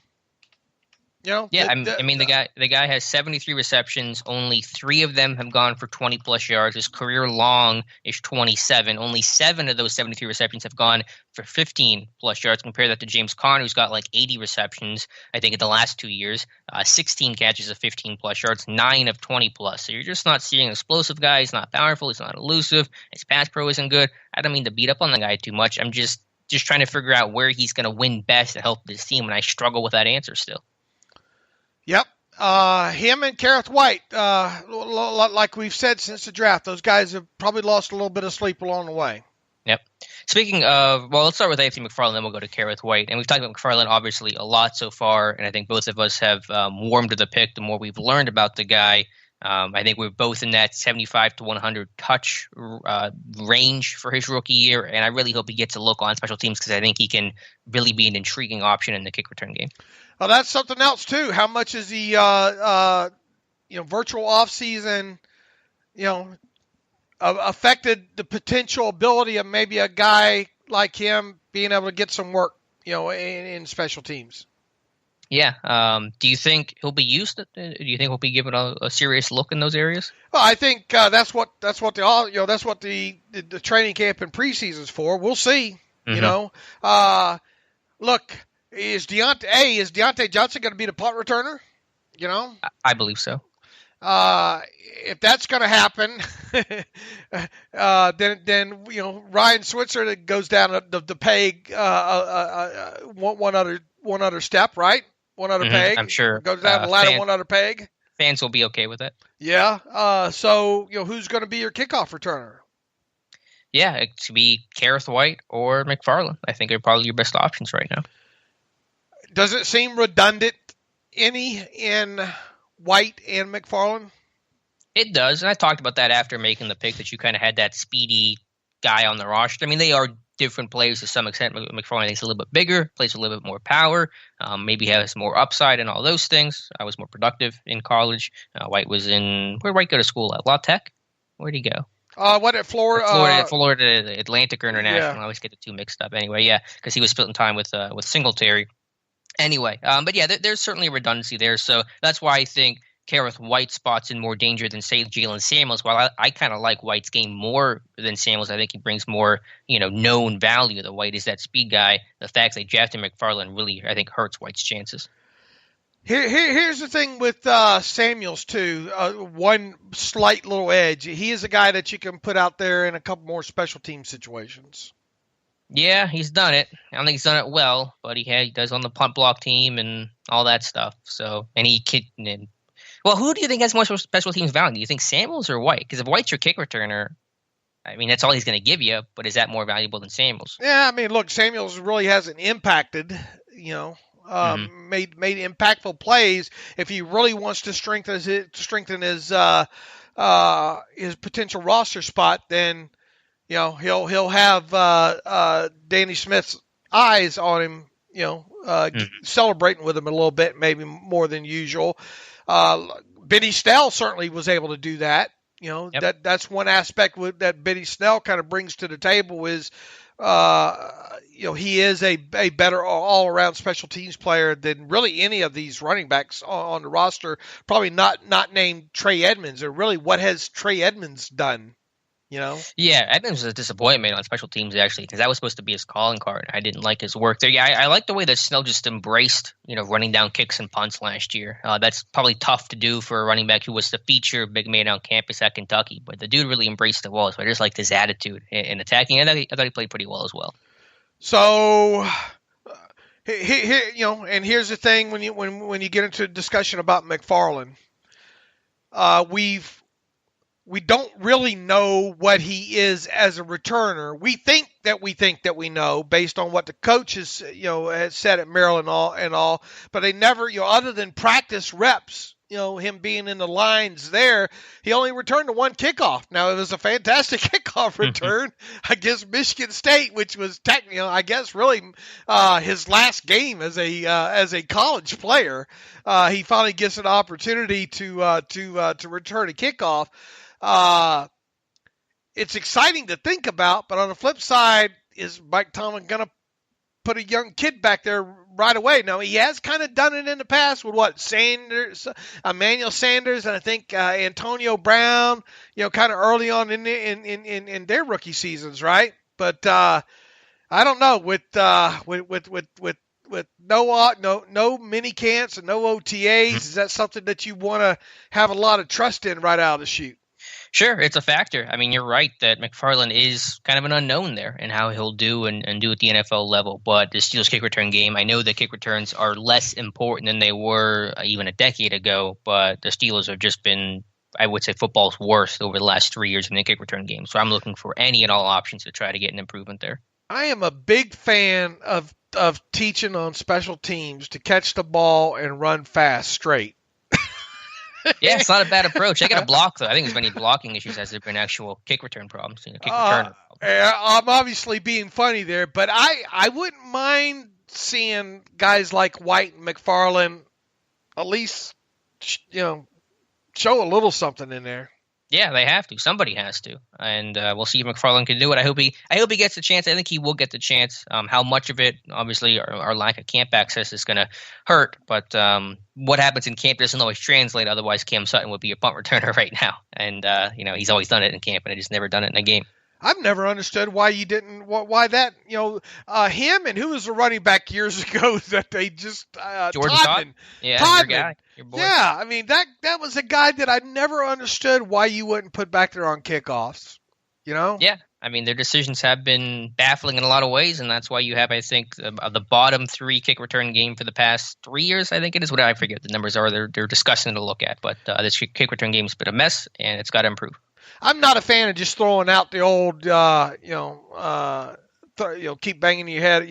[SPEAKER 3] The guy has 73 receptions. Only 3 of them have gone for 20-plus yards. His career long is 27. Only 7 of those 73 receptions have gone for 15-plus yards. Compare that to James Conner, who's got 80 receptions, I think, in the last 2 years. 16 catches of 15-plus yards, 9 of 20-plus. So you're just not seeing an explosive guy. He's not powerful. He's not elusive. His pass pro isn't good. I don't mean to beat up on the guy too much. I'm just trying to figure out where he's going to win best to help this team, and I struggle with that answer still. Yep. Him and Kerrith Whyte, like we've said since the draft, those guys have probably lost a little bit of sleep along the way.
[SPEAKER 2] Yep. Speaking of, let's start with Anthony McFarland, then we'll go to Kerrith Whyte. And we've talked about McFarland obviously a lot so far, and I think both of us have warmed to the pick the more we've learned about the guy. I think we're both in that 75 to 100 touch range for his rookie year, and I really hope he gets a look on special teams because I think he can really be an intriguing option in the kick return game.
[SPEAKER 3] Well, that's something else too. How much is the virtual offseason, affected the potential ability of maybe a guy like him being able to get some work, in special teams?
[SPEAKER 2] Yeah. Do you think he'll be used? Do you think he'll be given a serious look in those areas?
[SPEAKER 3] Well, I think that's what the training camp and preseason is for. We'll see.
[SPEAKER 2] Mm-hmm.
[SPEAKER 3] Look. Is Deontay Johnson going to be the punt returner?
[SPEAKER 2] I believe so.
[SPEAKER 3] If that's going to happen, then Ryan Switzer goes down the peg one other step, right? One other peg.
[SPEAKER 2] I'm sure
[SPEAKER 3] goes down the ladder one other peg.
[SPEAKER 2] Fans will be okay with it.
[SPEAKER 3] Yeah. So who's going to be your kickoff returner?
[SPEAKER 2] Yeah, it could be Kerrith Whyte or McFarland. I think are probably your best options right now.
[SPEAKER 3] Does it seem redundant in Whyte and McFarland?
[SPEAKER 2] It does, and I talked about that after making the pick that you kind of had that speedy guy on the roster. I mean, they are different players to some extent. McFarland, I think, is a little bit bigger, plays a little bit more power, maybe has more upside and all those things. I was more productive in college. Whyte was where'd Whyte go to school at? La Tech? Where'd he go?
[SPEAKER 3] What at Florida?
[SPEAKER 2] Florida Atlantic or International.
[SPEAKER 3] Yeah.
[SPEAKER 2] I always get the two mixed up. Anyway, yeah, because he was splitting time with Singletary. Anyway, but yeah, there's certainly a redundancy there. So that's why I think Kerrith Whyte spots in more danger than, say, Jaylen Samuels. While I kind of like Whyte's game more than Samuels, I think he brings more, known value. The Whyte is that speed guy. The fact they drafted McFarland really, I think, hurts Whyte's chances.
[SPEAKER 3] Here's the thing with Samuels, too. One slight little edge. He is a guy that you can put out there in a couple more special team situations.
[SPEAKER 2] Yeah, he's done it. I don't think he's done it well, but he does on the punt block team and all that stuff. So, well, who do you think has more special teams value? Do you think Samuels or Whyte? Because if Whyte's your kick returner, I mean, that's all he's going to give you, but is that more valuable than Samuels?
[SPEAKER 3] Yeah, I mean, look, Samuels really hasn't impacted, made impactful plays. If he really wants to strengthen his potential roster spot, then he'll have Danny Smith's eyes on him, celebrating with him a little bit, maybe more than usual. Benny Snell certainly was able to do that.
[SPEAKER 2] Yep.
[SPEAKER 3] That's one aspect that Benny Snell kind of brings to the table is he is a better all-around special teams player than really any of these running backs on the roster. Probably not named Trey Edmonds. Or really, what has Trey Edmonds done?
[SPEAKER 2] Yeah, Edmonds was a disappointment on special teams, actually, because that was supposed to be his calling card. I didn't like his work there. Yeah, I like the way that Snell just embraced, running down kicks and punts last year. That's probably tough to do for a running back who was the feature big man on campus at Kentucky, but the dude really embraced it well. So I just liked his attitude in attacking. I thought he played pretty well as well.
[SPEAKER 3] So, and here's the thing: when you get into a discussion about McFarland, we don't really know what he is as a returner. We think that we know based on what the coaches, has said at Maryland and all, but they never, other than practice reps, him being in the lines there, he only returned to one kickoff. Now, it was a fantastic kickoff return against Michigan State, which was I guess really his last game as a college player. He finally gets an opportunity to return a kickoff. It's exciting to think about, but on the flip side, is Mike Tomlin going to put a young kid back there right away? Now, he has kind of done it in the past with Emmanuel Sanders, and I think Antonio Brown, kind of early on in their rookie seasons, right? But I don't know with no mini camps and no OTAs. Is that something that you want to have a lot of trust in right out of the chute?
[SPEAKER 2] Sure, it's a factor. I mean, you're right that McFarland is kind of an unknown there in how he'll do and do at the NFL level. But the Steelers kick return game, I know that kick returns are less important than they were even a decade ago, but the Steelers have just been, I would say, football's worst over the last 3 years in the kick return game. So I'm looking for any and all options to try to get an improvement there.
[SPEAKER 3] I am a big fan of teaching on special teams to catch the ball and run fast straight.
[SPEAKER 2] Yeah, it's not a bad approach. They got to block, though. I think there's many blocking issues as there have been actual kick return problems.
[SPEAKER 3] I'm obviously being funny there, but I wouldn't mind seeing guys like White and McFarland at least, show a little something in there.
[SPEAKER 2] Yeah, they have to. Somebody has to, and we'll see if McFarland can do it. I hope he gets the chance. I think he will get the chance. How much of it, obviously, our lack of camp access is going to hurt. But what happens in camp doesn't always translate. Otherwise, Cam Sutton would be a punt returner right now, and he's always done it in camp, and he's never done it in a game.
[SPEAKER 3] I've never understood why you didn't. Why that? Him and who was the running back years ago that they just
[SPEAKER 2] Jordan Todd. Yeah,
[SPEAKER 3] Toddman.
[SPEAKER 2] Your guy. Your boy.
[SPEAKER 3] Yeah, I mean that was a guy that I never understood why you wouldn't put back there on kickoffs.
[SPEAKER 2] Yeah, I mean their decisions have been baffling in a lot of ways, and that's why you have, I think, the bottom 3 kick return game for the past 3 years. I think it is. What I forget the numbers are. They're disgusting to look at, but this kick return game's been a mess, and it's got to improve.
[SPEAKER 3] I'm not a fan of just throwing out the old, keep banging your head,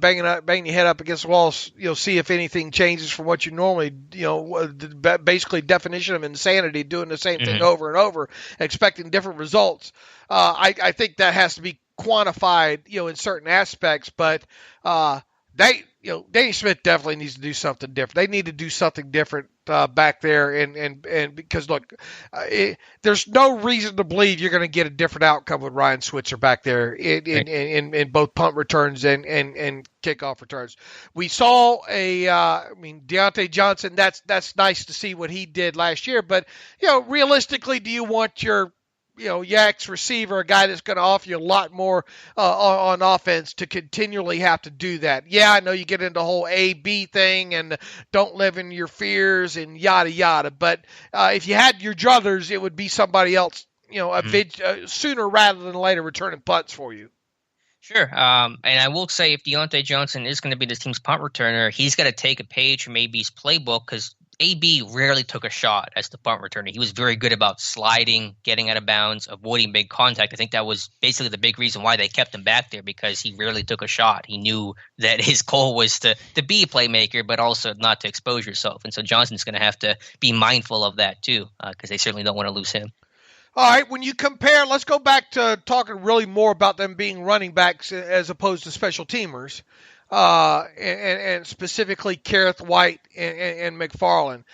[SPEAKER 3] banging your head up against the walls, see if anything changes from what you normally, basically definition of insanity, doing the same thing over and over, expecting different results. I think that has to be quantified, in certain aspects, but Danny Smith definitely needs to do something different. They need to do something different back there, and because look, there's no reason to believe you're going to get a different outcome with Ryan Switzer back there in both punt returns and kickoff returns. We saw Deontay Johnson. That's nice to see what he did last year, but realistically, do you want your Yak's receiver, a guy that's going to offer you a lot more on offense, to continually have to do that? Yeah, I know you get into the whole A-B thing and don't live in your fears and yada, yada. But if you had your druthers, it would be somebody else, sooner rather than later returning punts for you.
[SPEAKER 2] Sure. And I will say if Deontay Johnson is going to be this team's punt returner, he's got to take a page from AB's playbook, because AB rarely took a shot as the punt returner. He was very good about sliding, getting out of bounds, avoiding big contact. I think that was basically the big reason why they kept him back there, because he rarely took a shot. He knew that his goal was to be a playmaker, but also not to expose yourself. And so Johnson's going to have to be mindful of that too, because they certainly don't want to lose him.
[SPEAKER 3] All right, when you compare, let's go back to talking really more about them being running backs as opposed to special teamers. And specifically Kerrith Whyte and McFarland.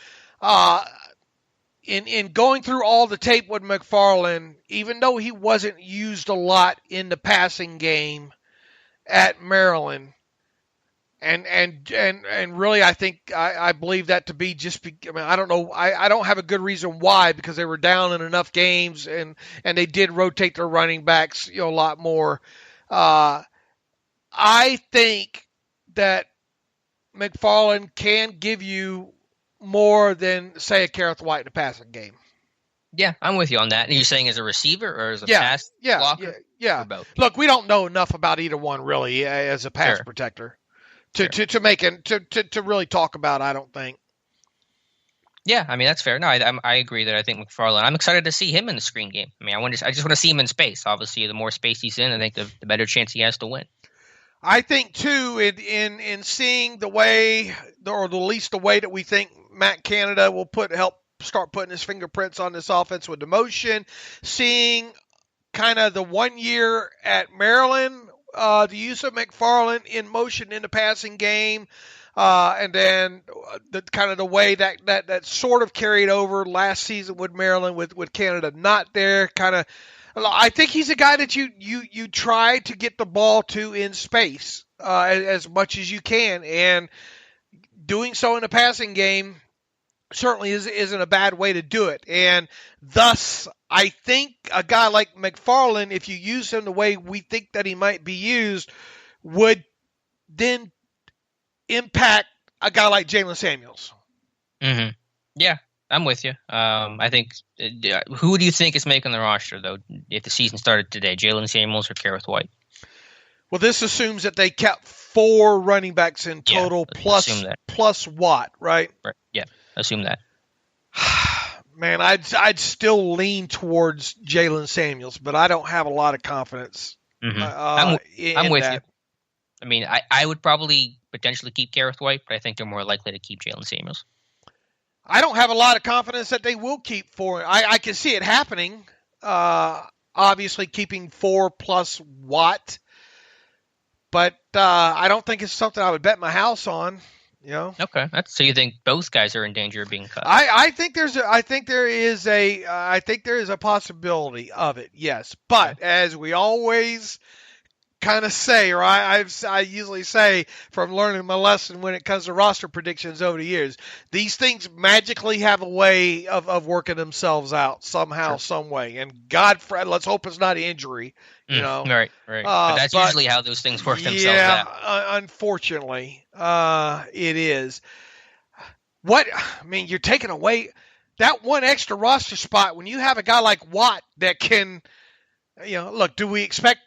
[SPEAKER 3] in going through all the tape with McFarland, even though he wasn't used a lot in the passing game at Maryland, and really I believe that to be I don't know, I don't have a good reason why, because they were down in enough games and they did rotate their running backs a lot more. I think that McFarland can give you more than, say, a Kerrith Whyte in a passing game.
[SPEAKER 2] Yeah, I'm with you on that. And you're saying as a receiver or as a pass blocker?
[SPEAKER 3] Yeah.
[SPEAKER 2] Or both?
[SPEAKER 3] Look, we don't know enough about either one really as a pass protector to really talk about, I don't think.
[SPEAKER 2] Yeah, I mean, that's fair. No, I agree that I think McFarland, I'm excited to see him in the screen game. I mean, I just want to see him in space. Obviously, the more space he's in, I think the better chance he has to win.
[SPEAKER 3] I think, too, in seeing the way, or at least the way that we think Matt Canada will help start putting his fingerprints on this offense with the motion, seeing kind of the 1 year at Maryland, the use of McFarland in motion in the passing game, and then the way that sort of carried over last season with Maryland with Canada not there, I think he's a guy that you try to get the ball to in space as much as you can, and doing so in a passing game certainly isn't a bad way to do it. And thus, I think a guy like McFarland, if you use him the way we think that he might be used, would then impact a guy like Jaylen Samuels.
[SPEAKER 2] Mm-hmm. Yeah, I'm with you. I think who do you think is making the roster, though, if the season started today, Jaylen Samuels or Kerrith Whyte?
[SPEAKER 3] Well, this assumes that they kept 4 running backs in total plus Watt, right?
[SPEAKER 2] Right. Yeah, assume that.
[SPEAKER 3] Man, I'd still lean towards Jaylen Samuels, but I don't have a lot of confidence.
[SPEAKER 2] Mm-hmm. I'm with you. I mean, I would probably potentially keep Kerrith Whyte, but I think they're more likely to keep Jaylen Samuels.
[SPEAKER 3] I don't have a lot of confidence that they will keep 4. I can see it happening. Obviously, keeping 4 plus Watt, but I don't think it's something I would bet my house on.
[SPEAKER 2] Okay, so you think both guys are in danger of being cut?
[SPEAKER 3] I think there is a possibility of it. Yes, but as we always kind of say, or I usually say from learning my lesson when it comes to roster predictions over the years, these things magically have a way of working themselves out somehow, some way. And let's hope it's not injury.
[SPEAKER 2] Right. But that's usually how those things work themselves out.
[SPEAKER 3] Yeah, unfortunately, it is. You're taking away that one extra roster spot when you have a guy like Watt that can. Look, do we expect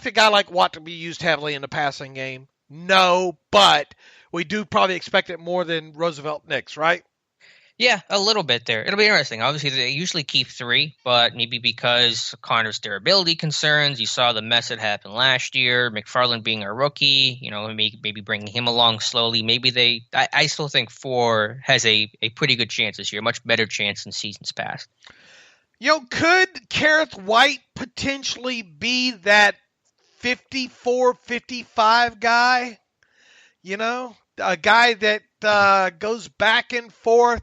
[SPEAKER 3] a guy like Watt to be used heavily in the passing game? No, but we do probably expect it more than Roosevelt Nix, right?
[SPEAKER 2] Yeah, a little bit there. It'll be interesting. Obviously, they usually keep 3, but maybe because Connor's durability concerns, you saw the mess that happened last year, McFarland being a rookie, maybe bringing him along slowly. Maybe I still think 4 has a pretty good chance this year, much better chance than seasons past.
[SPEAKER 3] Could Kerrith Whyte potentially be that 54, 55 guy? A guy that goes back and forth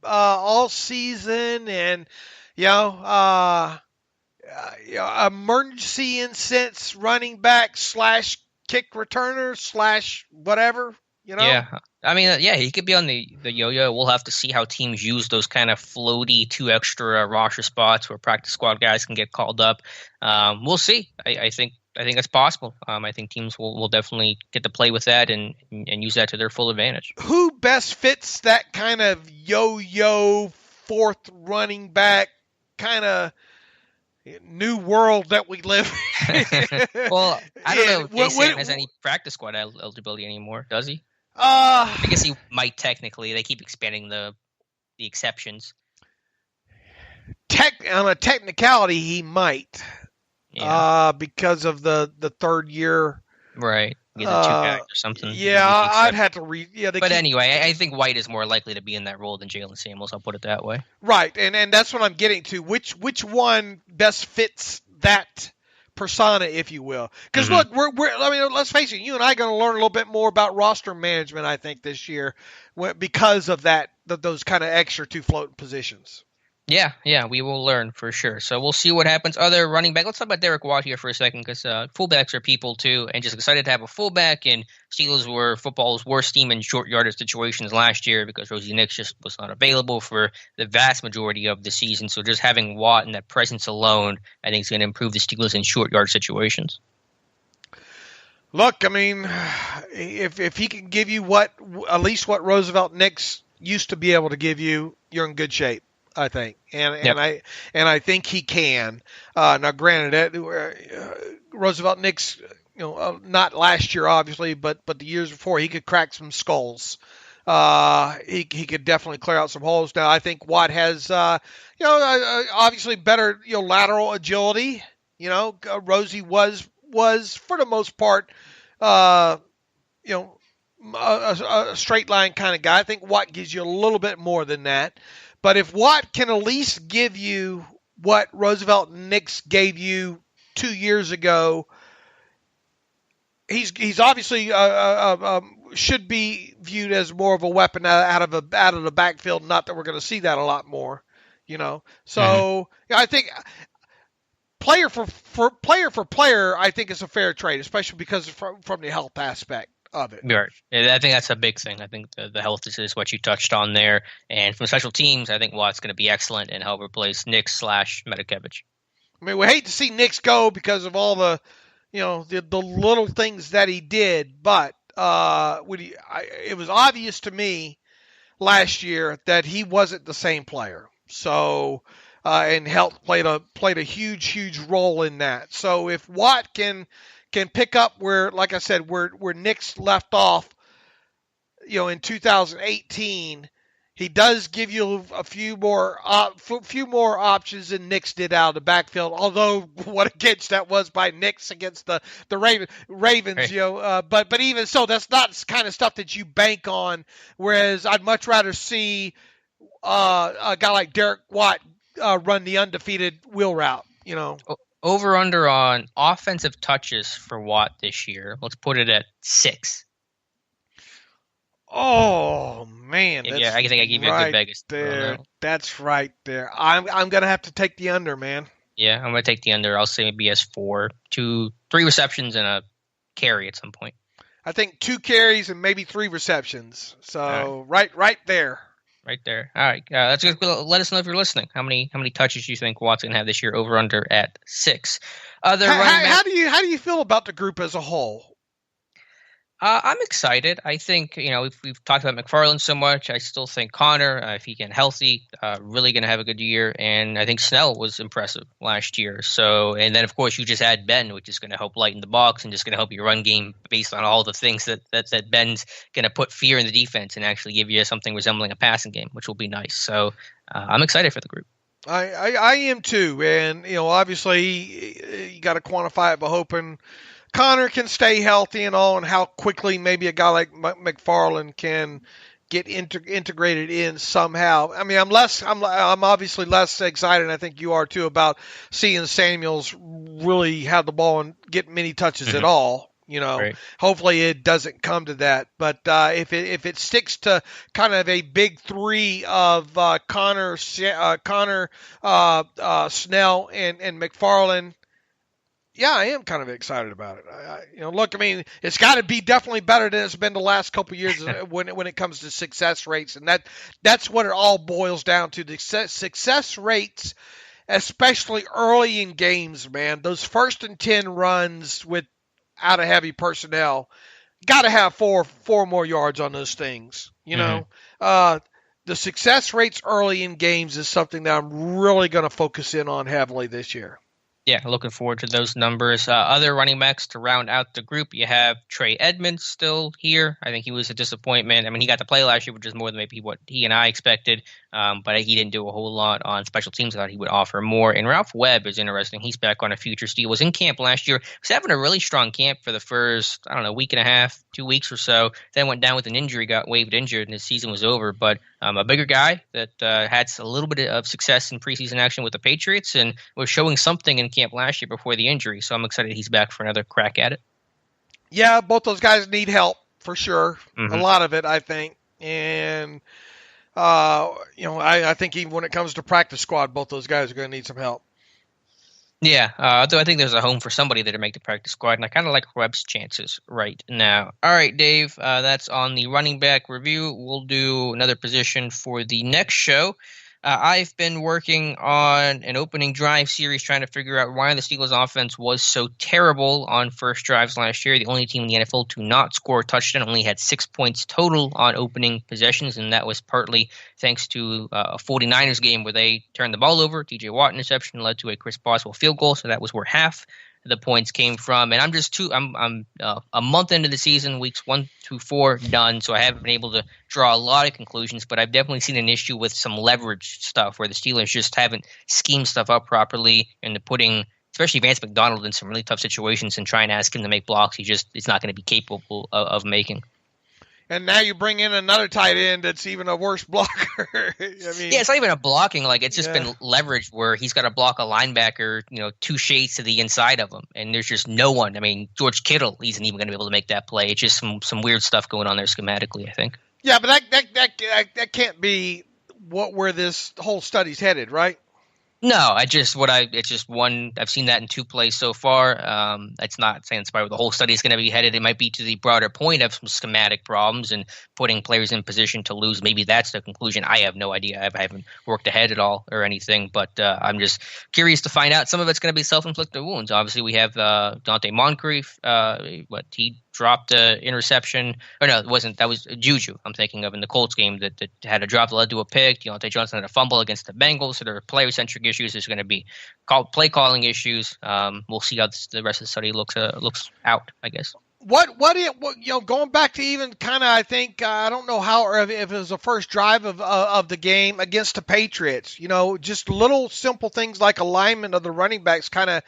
[SPEAKER 3] all season, and emergency in sense running back / kick returner / whatever.
[SPEAKER 2] Yeah. I mean, he could be on the yo-yo. We'll have to see how teams use those kind of floaty 2 extra roster spots where practice squad guys can get called up. We'll see. I think it's possible. I think teams will definitely get to play with that and use that to their full advantage.
[SPEAKER 3] Who best fits that kind of yo-yo 4th running back kind of new world that we live in?
[SPEAKER 2] Well, I don't know if Jason has any practice squad eligibility anymore, does he? I guess he might technically. They keep expanding the exceptions.
[SPEAKER 3] On a technicality, he might. Yeah. Because of the 3rd year.
[SPEAKER 2] Right. He's a 2-back or something.
[SPEAKER 3] Yeah, I'd have to read. Yeah,
[SPEAKER 2] but anyway, I think Whyte is more likely to be in that role than Jaylen Samuels. I'll put it that way.
[SPEAKER 3] Right, and that's what I'm getting to. Which one best fits that persona, if you will? Because look, let's face it. You and I are going to learn a little bit more about roster management, I think, this year because of that those kind of extra two floating positions.
[SPEAKER 2] Yeah, we will learn for sure. So we'll see what happens. Other running back. Let's talk about Derek Watt here for a second, because fullbacks are people too, and just excited to have a fullback. And Steelers were football's worst team in short yardage situations last year because Rosie Nix just was not available for the vast majority of the season. So just having Watt and that presence alone, I think, is going to improve the Steelers in short yard situations.
[SPEAKER 3] Look, I mean, if he can give you at least what Roosevelt Nix used to be able to give you, you're in good shape, I think, and I think he can. Now, granted, Roosevelt Nix, not last year obviously, but the years before, he could crack some skulls. He could definitely clear out some holes. Now, I think Watt has obviously better lateral agility. Rosie was for the most part a straight line kind of guy. I think Watt gives you a little bit more than that. But if Watt can at least give you what Roosevelt Nix gave you 2 years ago, he's obviously should be viewed as more of a weapon out of the backfield. Not that we're going to see that a lot more, So I think player for player, I think is a fair trade, especially because from the health aspect of it.
[SPEAKER 2] Right. Yeah, I think that's a big thing. I think the health is what you touched on there. And from special teams, I think Watt's going to be excellent and help replace Nix/Medikevich.
[SPEAKER 3] I mean, we hate to see Nix go because of all the, the little things that he did, but it was obvious to me last year that he wasn't the same player. So, and health played a huge role in that. So if Watt can pick up where, like I said, where Nix left off, in 2018, he does give you a few more options than Nix did out of the backfield. Although what a catch that was by Nix against the Ravens,
[SPEAKER 2] right.
[SPEAKER 3] But even so, that's not the kind of stuff that you bank on. Whereas I'd much rather see a guy like Derek Watt run the undefeated wheel route.
[SPEAKER 2] Over under on offensive touches for Watt this year. Let's put it at 6.
[SPEAKER 3] Oh man!
[SPEAKER 2] Yeah, I think I gave you a good Vegas
[SPEAKER 3] there. That's right there. I'm gonna have to take the under, man.
[SPEAKER 2] Yeah, I'm gonna take the under. I'll say maybe as 4, 2, 3 receptions and a carry at some point.
[SPEAKER 3] I think 2 carries and maybe 3 receptions. So right there.
[SPEAKER 2] Right there. All right. That's good. Let us know if you're listening. How many touches do you think Watt's gonna have this year? Over under at 6.
[SPEAKER 3] How do you feel about the group as a whole?
[SPEAKER 2] I'm excited. I think, we've talked about McFarland so much. I still think Connor, if he get healthy, really going to have a good year. And I think Snell was impressive last year. So, and then of course you just add Ben, which is going to help lighten the box and just going to help your run game based on all the things that Ben's going to put fear in the defense and actually give you something resembling a passing game, which will be nice. So I'm excited for the group.
[SPEAKER 3] I am too. And, obviously you got to quantify it by hoping Connor can stay healthy and all, and how quickly maybe a guy like McFarland can get integrated in somehow. I mean, I'm obviously less excited, and I think you are too, about seeing Samuels really have the ball and get many touches at all.
[SPEAKER 2] Right.
[SPEAKER 3] Hopefully it doesn't come to that. But if it sticks to kind of a big 3 of Connor, Snell, and McFarland. Yeah, I am kind of excited about it. Look, I mean, it's got to be definitely better than it's been the last couple of years when it comes to success rates, and that's what it all boils down to. The success rates, especially early in games, man. Those 1st and 10 runs without a heavy personnel, got to have four more yards on those things. The success rates early in games is something that I'm really going to focus in on heavily this year.
[SPEAKER 2] Yeah, looking forward to those numbers. Other running backs to round out the group, you have Trey Edmonds still here. I think he was a disappointment. I mean, he got to play last year, which is more than maybe what he and I expected, but he didn't do a whole lot on special teams. I thought he would offer more. And Ralph Webb is interesting. He's back on a future Steel. Was in camp last year. Was having a really strong camp for the first, week and a half, 2 weeks or so. Then went down with an injury, got waived injured, and his season was over. But a bigger guy that had a little bit of success in preseason action with the Patriots and was showing something in camp last year before the injury. So I'm excited he's back for another crack at it.
[SPEAKER 3] Yeah, both those guys need help for sure.
[SPEAKER 2] Mm-hmm.
[SPEAKER 3] A lot of it, I think. And I think even when it comes to practice squad, both those guys are going to need some help.
[SPEAKER 2] Yeah, although I think there's a home for somebody there to make the practice squad, and I kind of like Webb's chances right now. All right, Dave, that's on the running back review. We'll do another position for the next show. I've been working on an opening drive series trying to figure out why the Steelers offense was so terrible on first drives last year. The only team in the NFL to not score a touchdown, only had 6 points total on opening possessions, and that was partly thanks to a 49ers game where they turned the ball over. TJ Watt interception led to a Chris Boswell field goal, so that was where half the points came from. And I'm a month into the season, weeks 1 through 4 done, so I haven't been able to draw a lot of conclusions, but I've definitely seen an issue with some leverage stuff where the Steelers just haven't schemed stuff up properly, and putting especially Vance McDonald in some really tough situations and trying to ask him to make blocks he's not going to be capable of making.
[SPEAKER 3] And now you bring in another tight end that's even a worse blocker.
[SPEAKER 2] It's not even a blocking. Like, it's just been leveraged where he's got to block a linebacker, 2 shades to the inside of him, and there's just no one. I mean, George Kittle isn't even going to be able to make that play. It's just some weird stuff going on there schematically, I think.
[SPEAKER 3] Yeah, but that can't be where this whole study's headed, right?
[SPEAKER 2] No, it's just one. I've seen that in 2 plays so far. It's not saying it's where the whole study is going to be headed. It might be to the broader point of some schematic problems and putting players in position to lose. Maybe that's the conclusion. I have no idea. I haven't worked ahead at all or anything, but I'm just curious to find out. Some of it's going to be self-inflicted wounds. Obviously, we have Dante Moncrief. He dropped an interception. Or no, it wasn't. That was Juju I'm thinking of in the Colts game that had a drop that led to a pick. Deontay Johnson had a fumble against the Bengals. So there are player-centric issues. There's going to be play calling issues. We'll see how the rest of the study looks out, I guess.
[SPEAKER 3] Going back to even kind of, I think, I don't know how, or if it was the first drive of the game against the Patriots, just little simple things like alignment of the running backs kind of,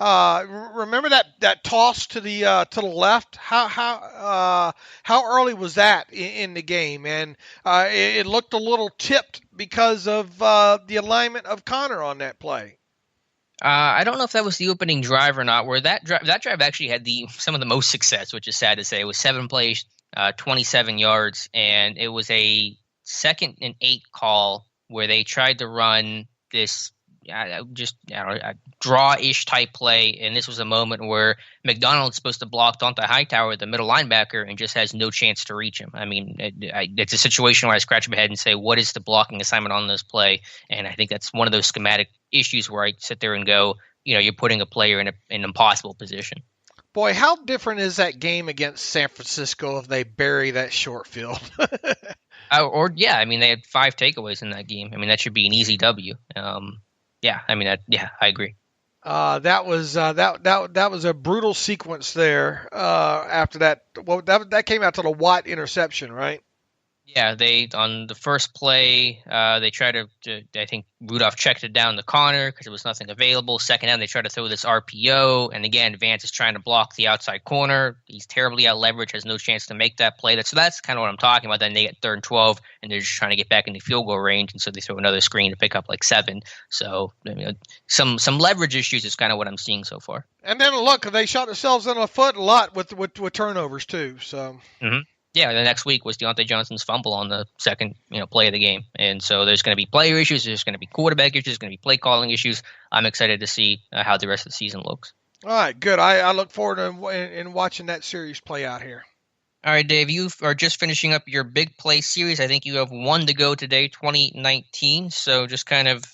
[SPEAKER 3] remember that toss to the left? How early was that in the game? And it looked a little tipped because of the alignment of Connor on that play.
[SPEAKER 2] I don't know if that was the opening drive or not. Where that drive actually had some of the most success, which is sad to say. It was 7 plays, 27 yards, and it was a 2nd and 8 call where they tried to run this. A draw-ish type play, and this was a moment where McDonald's supposed to block Dante Hightower, the middle linebacker, and just has no chance to reach him. I mean, it's a situation where I scratch my head and say, what is the blocking assignment on this play? And I think that's one of those schematic issues where I sit there and go, you're putting a player in an impossible position.
[SPEAKER 3] Boy, how different is that game against San Francisco if they bury that short field?
[SPEAKER 2] They had 5 takeaways in that game. I mean, that should be an easy W. I agree.
[SPEAKER 3] That was a brutal sequence there. After that, that came out to the Watt interception, right?
[SPEAKER 2] Yeah, on the first play, they tried to I think Rudolph checked it down the corner because there was nothing available. Second down, they tried to throw this RPO, and again, Vance is trying to block the outside corner. He's terribly out leveraged, has no chance to make that play. So that's kind of what I'm talking about. Then they get 3rd and 12, and they're just trying to get back into field goal range, and so they throw another screen to pick up like 7. So some leverage issues is kind of what I'm seeing so far.
[SPEAKER 3] And then look, they shot themselves in the foot a lot with turnovers too. So.
[SPEAKER 2] Mm-hmm. Yeah, the next week was Deontay Johnson's fumble on the second, play of the game. And so there's going to be player issues, there's going to be quarterback issues, there's going to be play calling issues. I'm excited to see how the rest of the season looks.
[SPEAKER 3] All right, good. I look forward to watching that series play out here.
[SPEAKER 2] All right, Dave, you are just finishing up your big play series. I think you have 1 to go today, 2019. So just kind of,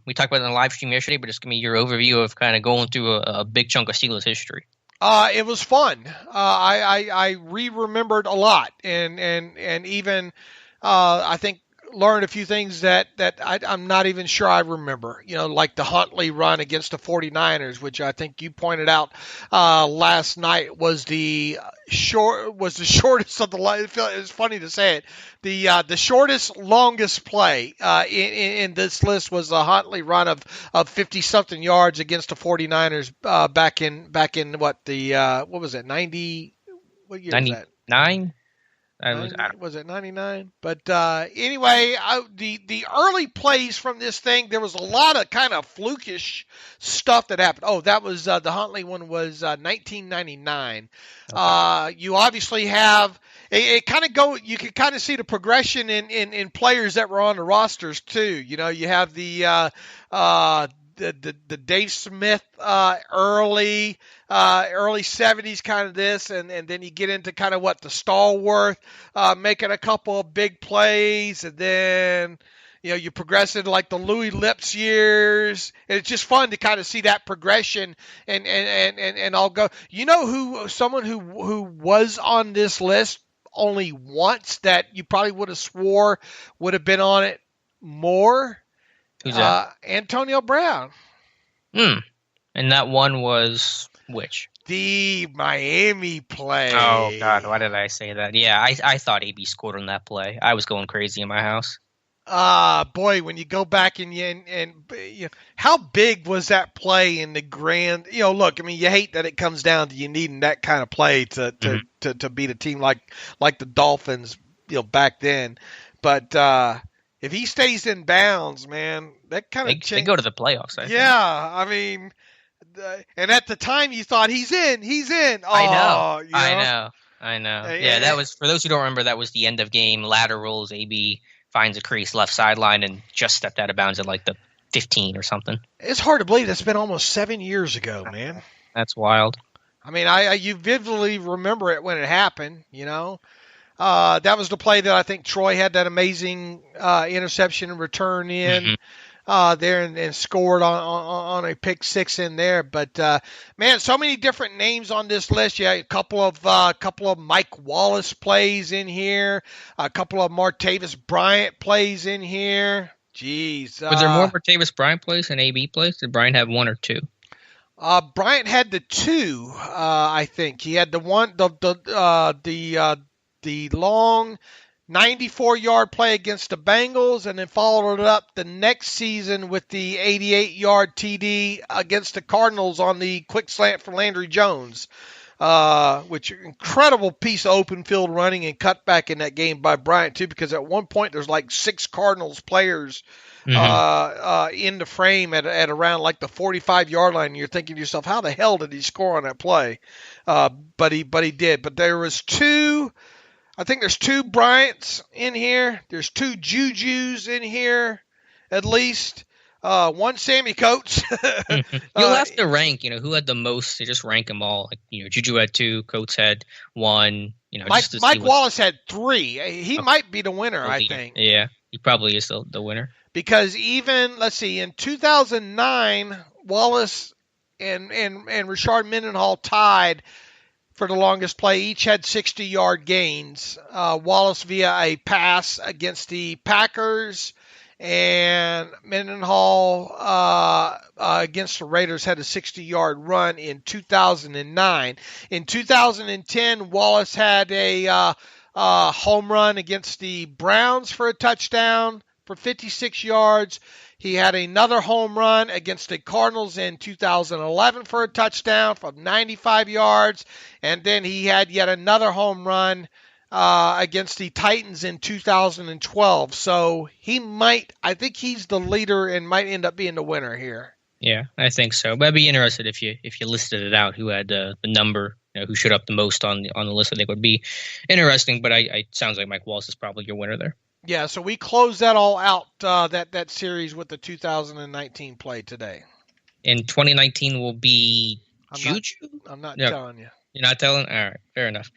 [SPEAKER 2] we talked about it in the live stream yesterday, but just give me your overview of kind of going through a big chunk of Steelers history.
[SPEAKER 3] It was fun. I remembered a lot, and even I think learned a few things that I'm not even sure I remember. Like the Huntley run against the 49ers, which I think you pointed out last night was the shortest of the line. It's funny to say it. The shortest, longest play in this list was the Huntley run of 50-something yards against the 49ers back in what was it, 90? What year
[SPEAKER 2] 99?
[SPEAKER 3] was that? Was it 99? But anyway, the early plays from this thing, there was a lot of kind of flukish stuff that happened. Oh, that was the Huntley one was 1999. Okay. You obviously have it kind of go. You can kind of see the progression in players that were on the rosters too. You know, you have the Dave Smith early 70s kind of this, and then you get into kind of what the Stallworth making a couple of big plays, and then you progress into like the Louis Lips years, and it's just fun to kind of see that progression and all go. Someone who was on this list only once that you probably would have swore would have been on it more.
[SPEAKER 2] Who's that?
[SPEAKER 3] Antonio Brown.
[SPEAKER 2] And that one was which?
[SPEAKER 3] The Miami play.
[SPEAKER 2] Oh, God, why did I say that? Yeah, I thought AB scored on that play. I was going crazy in my house.
[SPEAKER 3] Boy, when you go back and how big was that play in the grand? Look, I mean, you hate that it comes down to you needing that kind of play to beat a team like the Dolphins, back then. But if he stays in bounds, man, that kind of
[SPEAKER 2] they go to the playoffs. I think.
[SPEAKER 3] I mean, and at the time you thought he's in. Oh,
[SPEAKER 2] I know. Yeah, that was, for those who don't remember, that was the end of game laterals. AB finds a crease left sideline and just stepped out of bounds at like the 15 or something.
[SPEAKER 3] It's hard to believe that's been almost 7 years ago, man.
[SPEAKER 2] That's wild.
[SPEAKER 3] I mean, you vividly remember it when it happened, That was the play that I think Troy had that amazing interception and return in there and scored on a pick six in there. But man, so many different names on this list. Yeah, a couple of Mike Wallace plays in here, a couple of Martavis Bryant plays in here. Jeez,
[SPEAKER 2] was there more Martavis Bryant plays than AB plays? Did Bryant have one or two?
[SPEAKER 3] Bryant had the two. I think he had the one the long 94-yard play against the Bengals, and then followed it up the next season with the 88-yard TD against the Cardinals on the quick slant for Landry Jones, which incredible piece of open field running and cutback in that game by Bryant too, because at one point there's like 6 Cardinals players in the frame at around like the 45-yard line, and you're thinking to yourself, how the hell did he score on that play? But he did. But there was two. I think there's 2 Bryants in here. There's 2 Jujus in here, at least. 1 Sammy Coates.
[SPEAKER 2] You'll have to rank, who had the most. They just rank them all. Like, Juju had 2, Coates had 1.
[SPEAKER 3] Mike Wallace had 3. He might be the winner, I think.
[SPEAKER 2] Yeah, he probably is the winner.
[SPEAKER 3] Because even, let's see, in 2009, Wallace and Rashard Mendenhall tied for the longest play. Each had 60-yard gains. Wallace via a pass against the Packers, and Mendenhall against the Raiders had a 60-yard run in 2009. In 2010, Wallace had a home run against the Browns for a touchdown for 56 yards. He had another home run against the Cardinals in 2011 for a touchdown from 95 yards. And then he had yet another home run against the Titans in 2012. So I think he's the leader and might end up being the winner here.
[SPEAKER 2] Yeah, I think so. But I'd be interested if you listed it out, who had the number, who showed up the most on the list. I think would be interesting. But it sounds like Mike Wallace is probably your winner there.
[SPEAKER 3] Yeah, so we closed that all out, that series with the 2019 play today.
[SPEAKER 2] And 2019 will be Juju?
[SPEAKER 3] I'm not telling you.
[SPEAKER 2] You're not telling? All right, fair enough.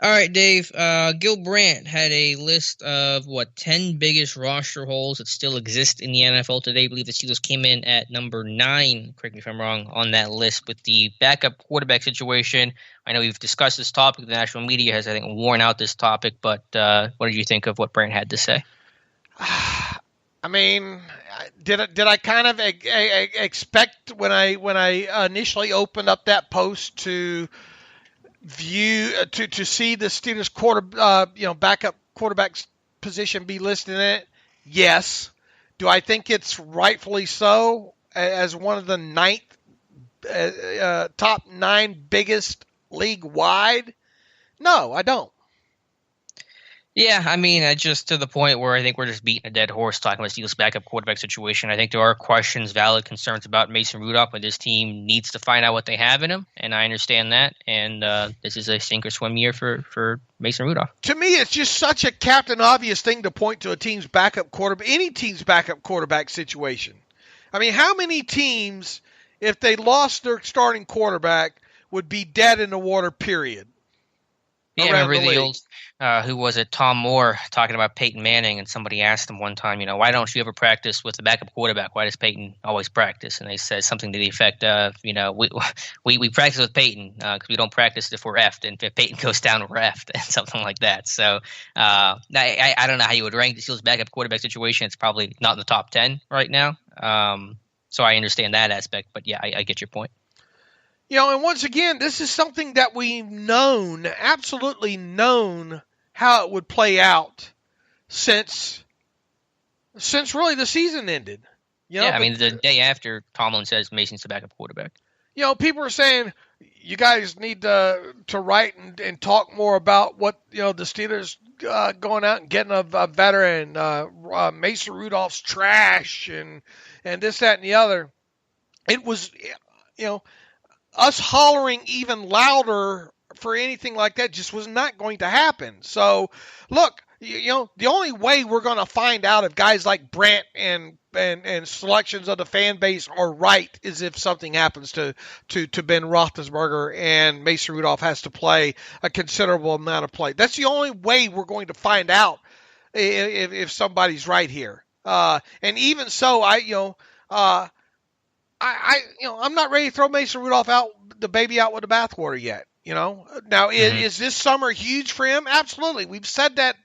[SPEAKER 2] All right, Dave. Gil Brandt had a list of, 10 biggest roster holes that still exist in the NFL today. I believe the Steelers came in at number 9, correct me if I'm wrong, on that list with the backup quarterback situation. I know we've discussed this topic. The national media has, I think, worn out this topic, but what did you think of what Brandt had to say?
[SPEAKER 3] I mean, did I kind of expect when I initially opened up that post to see the Steelers backup quarterback's position be listed in it? Yes. Do I think it's rightfully so as one of the top 9 biggest league wide? No, I don't.
[SPEAKER 2] Yeah, I mean, just to the point where I think we're just beating a dead horse talking about Steelers' backup quarterback situation. I think there are questions, valid concerns about Mason Rudolph, but this team needs to find out what they have in him, and I understand that. And this is a sink or swim year for Mason Rudolph.
[SPEAKER 3] To me, it's just such a Captain Obvious thing to point to a team's backup quarterback, any team's backup quarterback situation. I mean, how many teams, if they lost their starting quarterback, would be dead in the water, period?
[SPEAKER 2] Yeah, I remember the old, who was it, Tom Moore, talking about Peyton Manning, and somebody asked him one time, why don't you ever practice with the backup quarterback? Why does Peyton always practice? And they said something to the effect of, we practice with Peyton because we don't practice if we're effed, and if Peyton goes down, we're effed, and something like that. So I don't know how you would rank the Steelers' backup quarterback situation. It's probably not in the top 10 right now. So I understand that aspect, but yeah, I get your point.
[SPEAKER 3] And once again, this is something that we've known, absolutely known how it would play out since really the season ended.
[SPEAKER 2] I mean, the day after Tomlin says Mason's the backup quarterback.
[SPEAKER 3] People are saying you guys need to write and talk more about what, the Steelers going out and getting a veteran, Mason Rudolph's trash and this, that, and the other. It was, us hollering even louder for anything like that just was not going to happen. So, look, the only way we're going to find out if guys like Brant and selections of the fan base are right is if something happens to Ben Roethlisberger and Mason Rudolph has to play a considerable amount of play. That's the only way we're going to find out if somebody's right here. And even so, I'm not ready to throw Mason Rudolph the baby out with the bathwater yet. Now is this summer huge for him? Absolutely. We've said that.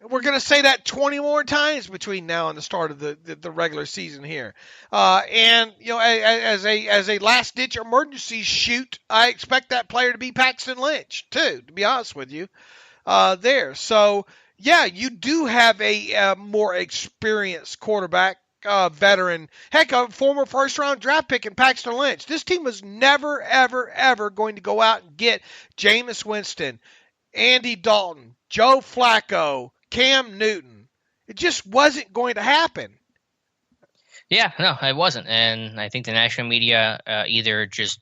[SPEAKER 3] We're going to say that 20 more times between now and the start of the regular season here. And as a last ditch emergency shoot, I expect that player to be Paxton Lynch too. To be honest with you, there. So yeah, you do have a more experienced quarterback. Veteran, heck, a former first-round draft pick in Paxton Lynch. This team was never, ever, ever going to go out and get Jameis Winston, Andy Dalton, Joe Flacco, Cam Newton. It just wasn't going to happen.
[SPEAKER 2] Yeah, no, it wasn't. And I think the national media either just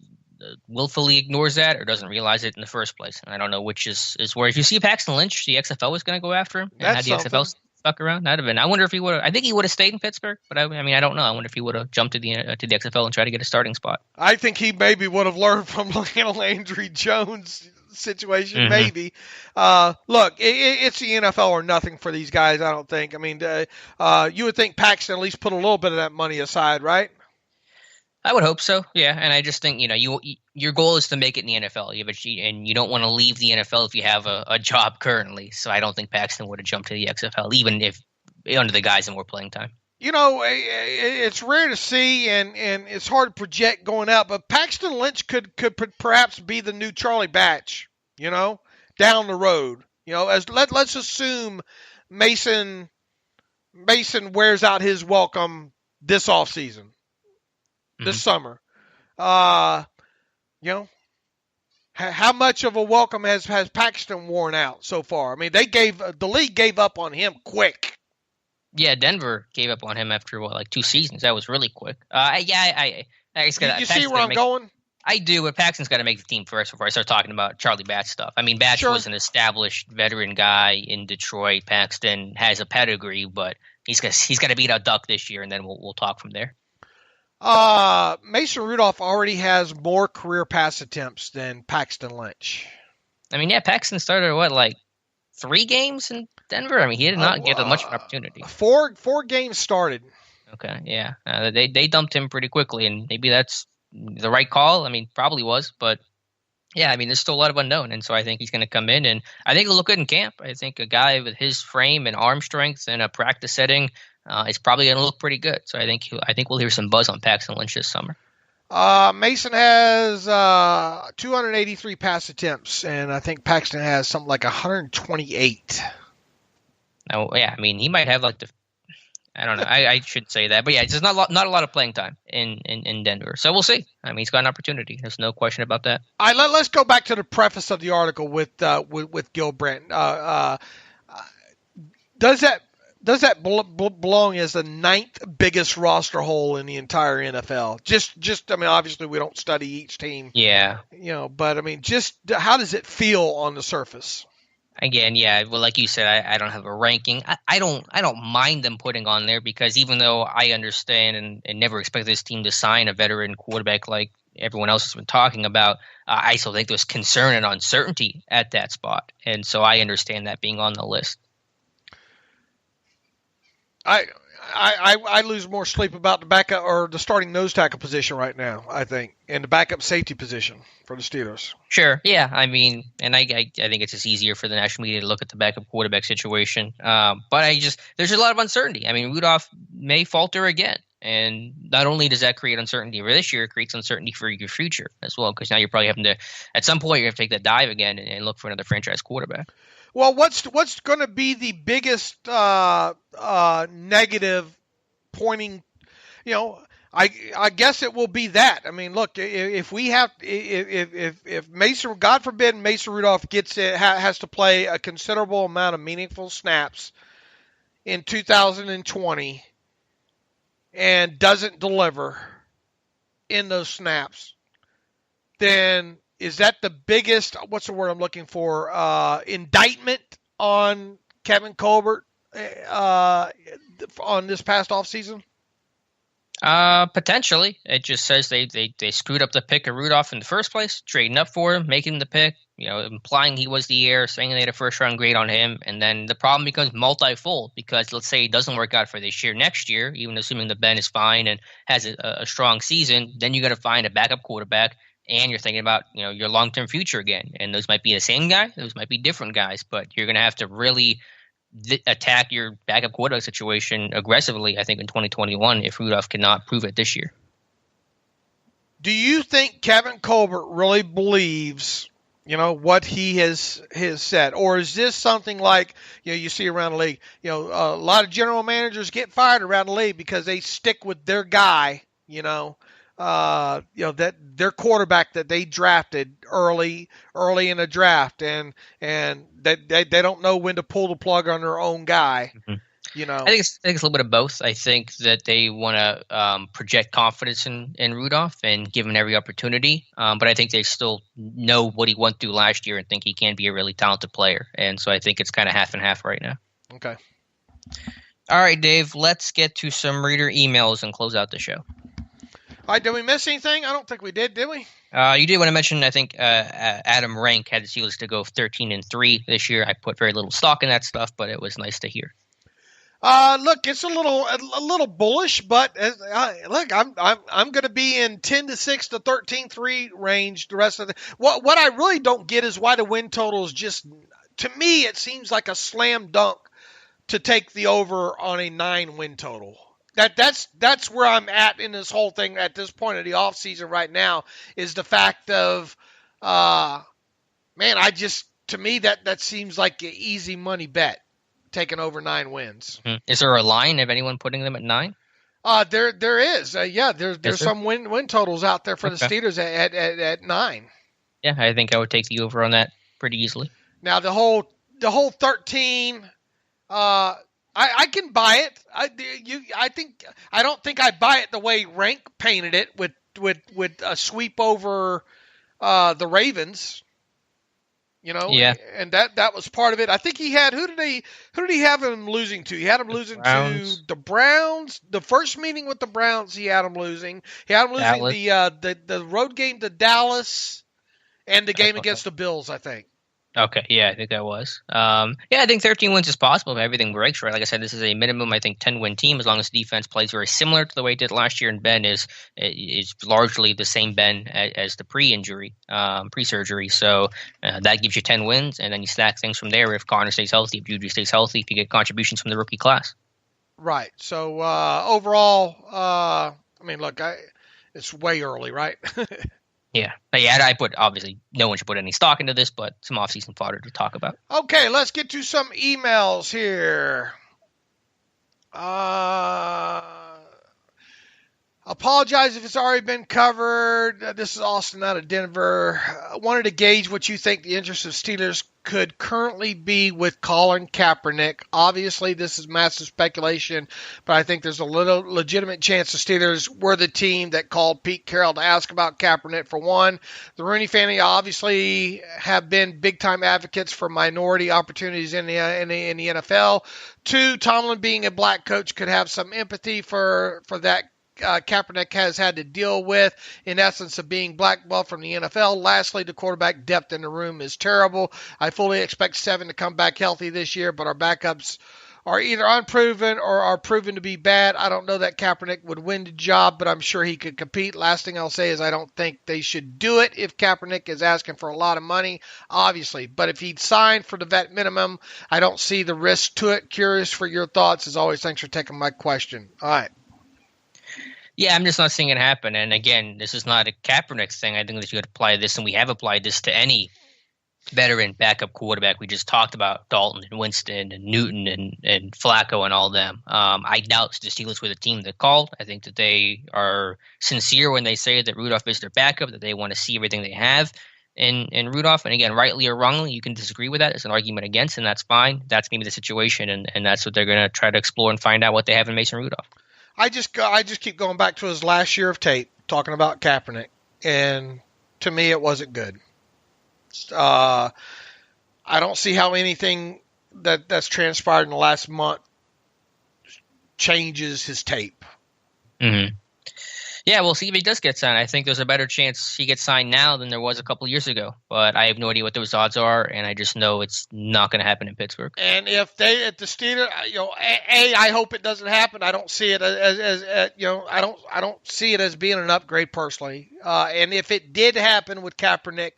[SPEAKER 2] willfully ignores that or doesn't realize it in the first place. And I don't know which is where. If you see Paxton Lynch, the XFL was going to go after him. And had the XFL stuck around, that'd have been. I wonder if he would have. I think he would have stayed in Pittsburgh, but I don't know. I wonder if he would have jumped to the XFL and tried to get a starting spot.
[SPEAKER 3] I think he maybe would have learned from Landry Jones' situation. Mm-hmm. Maybe. Look, it's the NFL or nothing for these guys. I don't think. I mean, you would think Paxton at least put a little bit of that money aside, right?
[SPEAKER 2] I would hope so, yeah. And I just think, your goal is to make it in the NFL, and you don't want to leave the NFL if you have a job currently. So I don't think Paxton would have jumped to the XFL, even if under the guise of more playing time.
[SPEAKER 3] It's rare to see, and it's hard to project going out, but Paxton Lynch could perhaps be the new Charlie Batch, down the road. Let's assume Mason wears out his welcome this offseason. This summer, how much of a welcome has Paxton worn out so far? I mean, the league gave up on him quick.
[SPEAKER 2] Yeah, Denver gave up on him after 2 seasons. That was really quick. You
[SPEAKER 3] see where I'm going?
[SPEAKER 2] I do, but Paxton's got to make the team first before I start talking about Charlie Batch stuff. I mean, Batch was an established veteran guy in Detroit. Paxton has a pedigree, but he's got to beat out Duck this year, and then we'll talk from there.
[SPEAKER 3] Mason Rudolph already has more career pass attempts than Paxton Lynch.
[SPEAKER 2] I mean, yeah, Paxton started 3 games in Denver? I mean, he did not get much of an opportunity.
[SPEAKER 3] 4 games started.
[SPEAKER 2] Okay, yeah. They dumped him pretty quickly, and maybe that's the right call. I mean, probably was, but yeah, I mean, there's still a lot of unknown, and so I think he's going to come in, and I think he'll look good in camp. I think a guy with his frame and arm strength in a practice setting is probably going to look pretty good. So I think we'll hear some buzz on Paxton Lynch this summer.
[SPEAKER 3] Mason has 283 pass attempts, and I think Paxton has something like 128.
[SPEAKER 2] Oh, yeah, I mean, he might have I don't know. I should say that, but yeah, it's just not a lot of playing time in Denver. So we'll see. I mean, he's got an opportunity. There's no question about that.
[SPEAKER 3] Let's go back to the preface of the article with Gil Brandt. Does that belong as the 9th biggest roster hole in the entire NFL? Just I mean, obviously we don't study each team.
[SPEAKER 2] Yeah.
[SPEAKER 3] But I mean, just how does it feel on the surface?
[SPEAKER 2] Again, yeah. Well, like you said, I don't have a ranking. I don't mind them putting on there because even though I understand and never expect this team to sign a veteran quarterback like everyone else has been talking about, I still think there's concern and uncertainty at that spot, and so I understand that being on the list.
[SPEAKER 3] I lose more sleep about the backup or the starting nose tackle position right now, I think, and the backup safety position for the Steelers.
[SPEAKER 2] Sure, yeah. I mean, and I think it's just easier for the national media to look at the backup quarterback situation. But there's a lot of uncertainty. I mean, Rudolph may falter again. And not only does that create uncertainty for this year, it creates uncertainty for your future as well, because now you're probably having to, at some point, you have to take that dive again and look for another franchise quarterback.
[SPEAKER 3] Well, what's going to be the biggest negative pointing? I guess it will be that. I mean, look, if Mason, God forbid, Mason Rudolph has to play a considerable amount of meaningful snaps in 2020 and doesn't deliver in those snaps, then is that the biggest, what's the word I'm looking for, indictment on Kevin Colbert on this past offseason?
[SPEAKER 2] Potentially. It just says they screwed up the pick of Rudolph in the first place, trading up for him, making the pick, implying he was the heir, saying they had a first-round grade on him, and then the problem becomes multifold because let's say it doesn't work out for this year. Next year, even assuming the Ben is fine and has a strong season, then you got to find a backup quarterback, and you're thinking about your long-term future again. And those might be the same guy, those might be different guys, but you're going to have to really attack your backup quarterback situation aggressively, I think, in 2021 if Rudolph cannot prove it this year.
[SPEAKER 3] Do you think Kevin Colbert really believes, what he has said? Or is this something like, you see around the league, a lot of general managers get fired around the league because they stick with their guy, that their quarterback that they drafted early in the draft, and that they don't know when to pull the plug on their own guy.
[SPEAKER 2] Mm-hmm. I think it's a little bit of both. I think that they want to project confidence in Rudolph and give him every opportunity, but I think they still know what he went through last year and think he can be a really talented player, and so I think it's kind of half and half right now.
[SPEAKER 3] Okay.
[SPEAKER 2] All right, Dave. Let's get to some reader emails and close out the show.
[SPEAKER 3] All right, did we miss anything? I don't think we did we?
[SPEAKER 2] You did want to mention, I think, Adam Rank had the Steelers to go 13-3 this year. I put very little stock in that stuff, but it was nice to hear.
[SPEAKER 3] Look, it's a little bullish, but look, I'm going to be in 10-6 to 13-3 range the rest of the. What I really don't get is why the win total is just, to me, it seems like a slam dunk to take the over on a 9 win total. That's where I'm at in this whole thing at this point of the offseason right now, is the fact of, to me that seems like an easy money bet, taking over 9 wins.
[SPEAKER 2] Mm-hmm. Is there a line of anyone putting them at 9?
[SPEAKER 3] There is. There's some win totals out there for the Steelers at 9.
[SPEAKER 2] Yeah, I think I would take the over on that pretty easily.
[SPEAKER 3] Now the whole 13. I can buy it. I don't think I buy it the way Rank painted it with a sweep over the Ravens.
[SPEAKER 2] Yeah.
[SPEAKER 3] And that was part of it. I think he had who did he have him losing to? He had him losing to the Browns. The first meeting with the Browns, he had him losing. He had him losing the road game to Dallas and the game against the Bills, I think.
[SPEAKER 2] Okay, yeah, I think that was. I think 13 wins is possible if everything breaks right. Like I said, this is a minimum, I think, 10-win team as long as the defense plays very similar to the way it did last year. And Ben is largely the same Ben as the pre-surgery. So that gives you 10 wins, and then you stack things from there if Connor stays healthy, if Juju stays healthy, if you get contributions from the rookie class. Right.
[SPEAKER 3] So overall, it's way early, right?
[SPEAKER 2] Yeah. But I put, obviously, no one should put any stock into this, but some off-season fodder to talk about.
[SPEAKER 3] Okay, let's get to some emails here. Apologize if it's already been covered. This is Austin out of Denver. I wanted to gauge what you think the interest of Steelers could currently be with Colin Kaepernick. Obviously, this is massive speculation, but I think there's a little legitimate chance the Steelers were the team that called Pete Carroll to ask about Kaepernick. For one, the Rooney family obviously have been big-time advocates for minority opportunities in the NFL. Two, Tomlin being a black coach could have some empathy for that. Kaepernick has had to deal with, in essence, of being blackballed from the NFL. Lastly, the quarterback depth in the room is terrible. I fully expect Stefen to come back healthy this year, but our backups are either unproven or are proven to be bad. I don't know that Kaepernick would win the job, but I'm sure he could compete. Last thing I'll say is I don't think they should do it if Kaepernick is asking for a lot of money, obviously. But if he'd signed for the vet minimum, I don't see the risk to it. Curious for your thoughts. As always, thanks for taking my question. All right.
[SPEAKER 2] Yeah, I'm just not seeing it happen. And again, this is not a Kaepernick thing. I think that you could apply this, and we have applied this to any veteran backup quarterback. We just talked about Dalton and Winston and Newton and Flacco and all them. I doubt the Steelers were the team that called. I think that they are sincere when they say that Rudolph is their backup, that they want to see everything they have in Rudolph. And again, rightly or wrongly, you can disagree with that. It's an argument against, and that's fine. That's maybe the situation, and that's what they're going to try to explore and find out what they have in Mason Rudolph.
[SPEAKER 3] I just keep going back to his last year of tape, talking about Kaepernick, and to me it wasn't good. I don't see how anything that's transpired in the last month changes his tape.
[SPEAKER 2] Mm-hmm. Yeah, we'll see if he does get signed. I think there's a better chance he gets signed now than there was a couple of years ago. But I have no idea what those odds are, and I just know it's not going to happen in Pittsburgh.
[SPEAKER 3] And if the Steelers, I hope it doesn't happen. I don't see it as I don't see it as being an upgrade personally. And if it did happen with Kaepernick,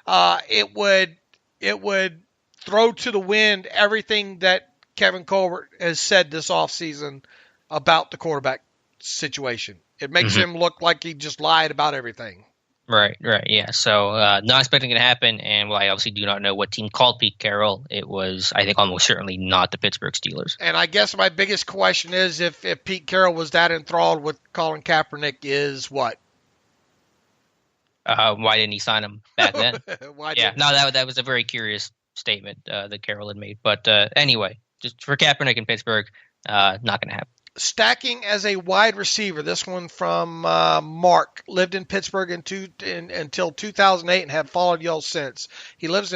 [SPEAKER 3] it would throw to the wind everything that Kevin Colbert has said this offseason about the quarterback situation. It makes him look like he just lied about everything.
[SPEAKER 2] Right, yeah. So not expecting it to happen, and I obviously do not know what team called Pete Carroll. It was, I think, almost certainly not the Pittsburgh Steelers.
[SPEAKER 3] And I guess my biggest question is if Pete Carroll was that enthralled with Colin Kaepernick is what?
[SPEAKER 2] Why didn't he sign him back then? That was a very curious statement that Carroll had made. But anyway, just for Kaepernick in Pittsburgh, not going to happen.
[SPEAKER 3] Stacking as a wide receiver. This one from Mark. Lived in Pittsburgh until 2008 and have followed y'all since. He lives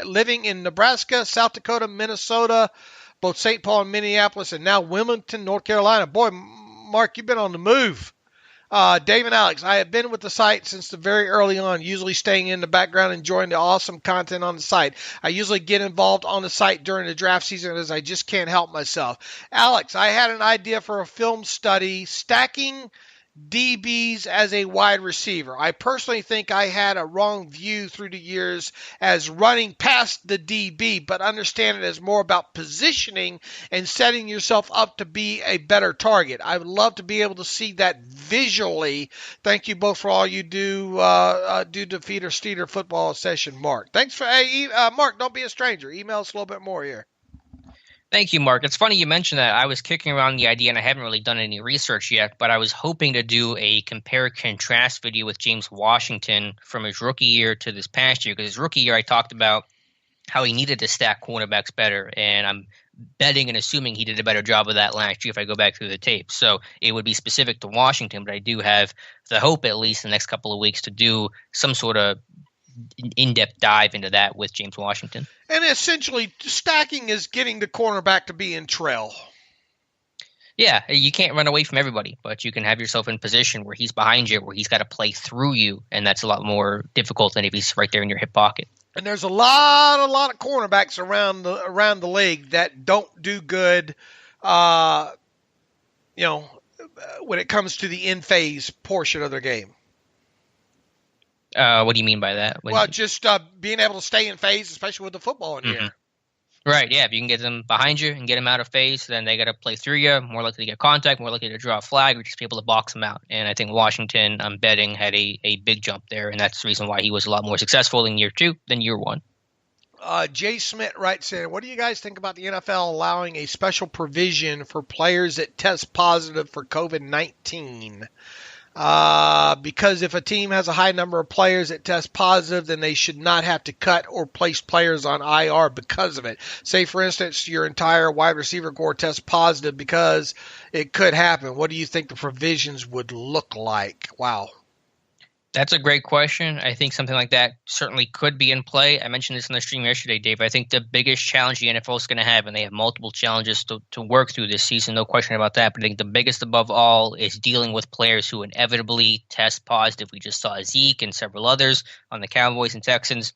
[SPEAKER 3] living in Nebraska, South Dakota, Minnesota, both St. Paul and Minneapolis, and now Wilmington, North Carolina. Boy, Mark, you've been on the move. Dave and Alex, I have been with the site since the very early on, usually staying in the background, enjoying the awesome content on the site. I usually get involved on the site during the draft season as I just can't help myself. Alex, I had an idea for a film study, stacking DBs as a wide receiver. I personally think I had a wrong view through the years as running past the DB, but understand it as more about positioning and setting yourself up to be a better target. I would love to be able to see that visually. Thank you both for all you do to feed our Steeler football session, Mark. Thanks for Mark, don't be a stranger. Email us a little bit more here.
[SPEAKER 2] Thank you, Mark. It's funny you mentioned that. I was kicking around the idea, and I haven't really done any research yet, but I was hoping to do a compare-contrast video with James Washington from his rookie year to this past year, because his rookie year I talked about how he needed to stack cornerbacks better, and I'm betting and assuming he did a better job of that last year if I go back through the tape. So it would be specific to Washington, but I do have the hope at least in the next couple of weeks to do some sort of in-depth dive into that with James Washington.
[SPEAKER 3] And essentially, stacking is getting the cornerback to be in trail.
[SPEAKER 2] Yeah, you can't run away from everybody, but you can have yourself in position where he's behind you, where he's got to play through you, and that's a lot more difficult than if he's right there in your hip pocket.
[SPEAKER 3] And there's a lot of cornerbacks around the league that don't do good, when it comes to the in-phase portion of their game.
[SPEAKER 2] What do you mean by that?
[SPEAKER 3] Just being able to stay in phase, especially with the football in here.
[SPEAKER 2] Right, yeah. If you can get them behind you and get them out of phase, then they got to play through you, more likely to get contact, more likely to draw a flag, or just be able to box them out. And I think Washington, I'm betting, had a big jump there, and that's the reason why he was a lot more successful in year 2 than year 1.
[SPEAKER 3] Jay Smith writes in, what do you guys think about the NFL allowing a special provision for players that test positive for COVID-19? Because if a team has a high number of players that test positive, then they should not have to cut or place players on IR because of it. Say, for instance, your entire wide receiver core tests positive because it could happen. What do you think the provisions would look like? Wow.
[SPEAKER 2] That's a great question. I think something like that certainly could be in play. I mentioned this in the stream yesterday, Dave. I think the biggest challenge the NFL is going to have, and they have multiple challenges to work through this season, no question about that. But I think the biggest above all is dealing with players who inevitably test positive. We just saw Zeke and several others on the Cowboys and Texans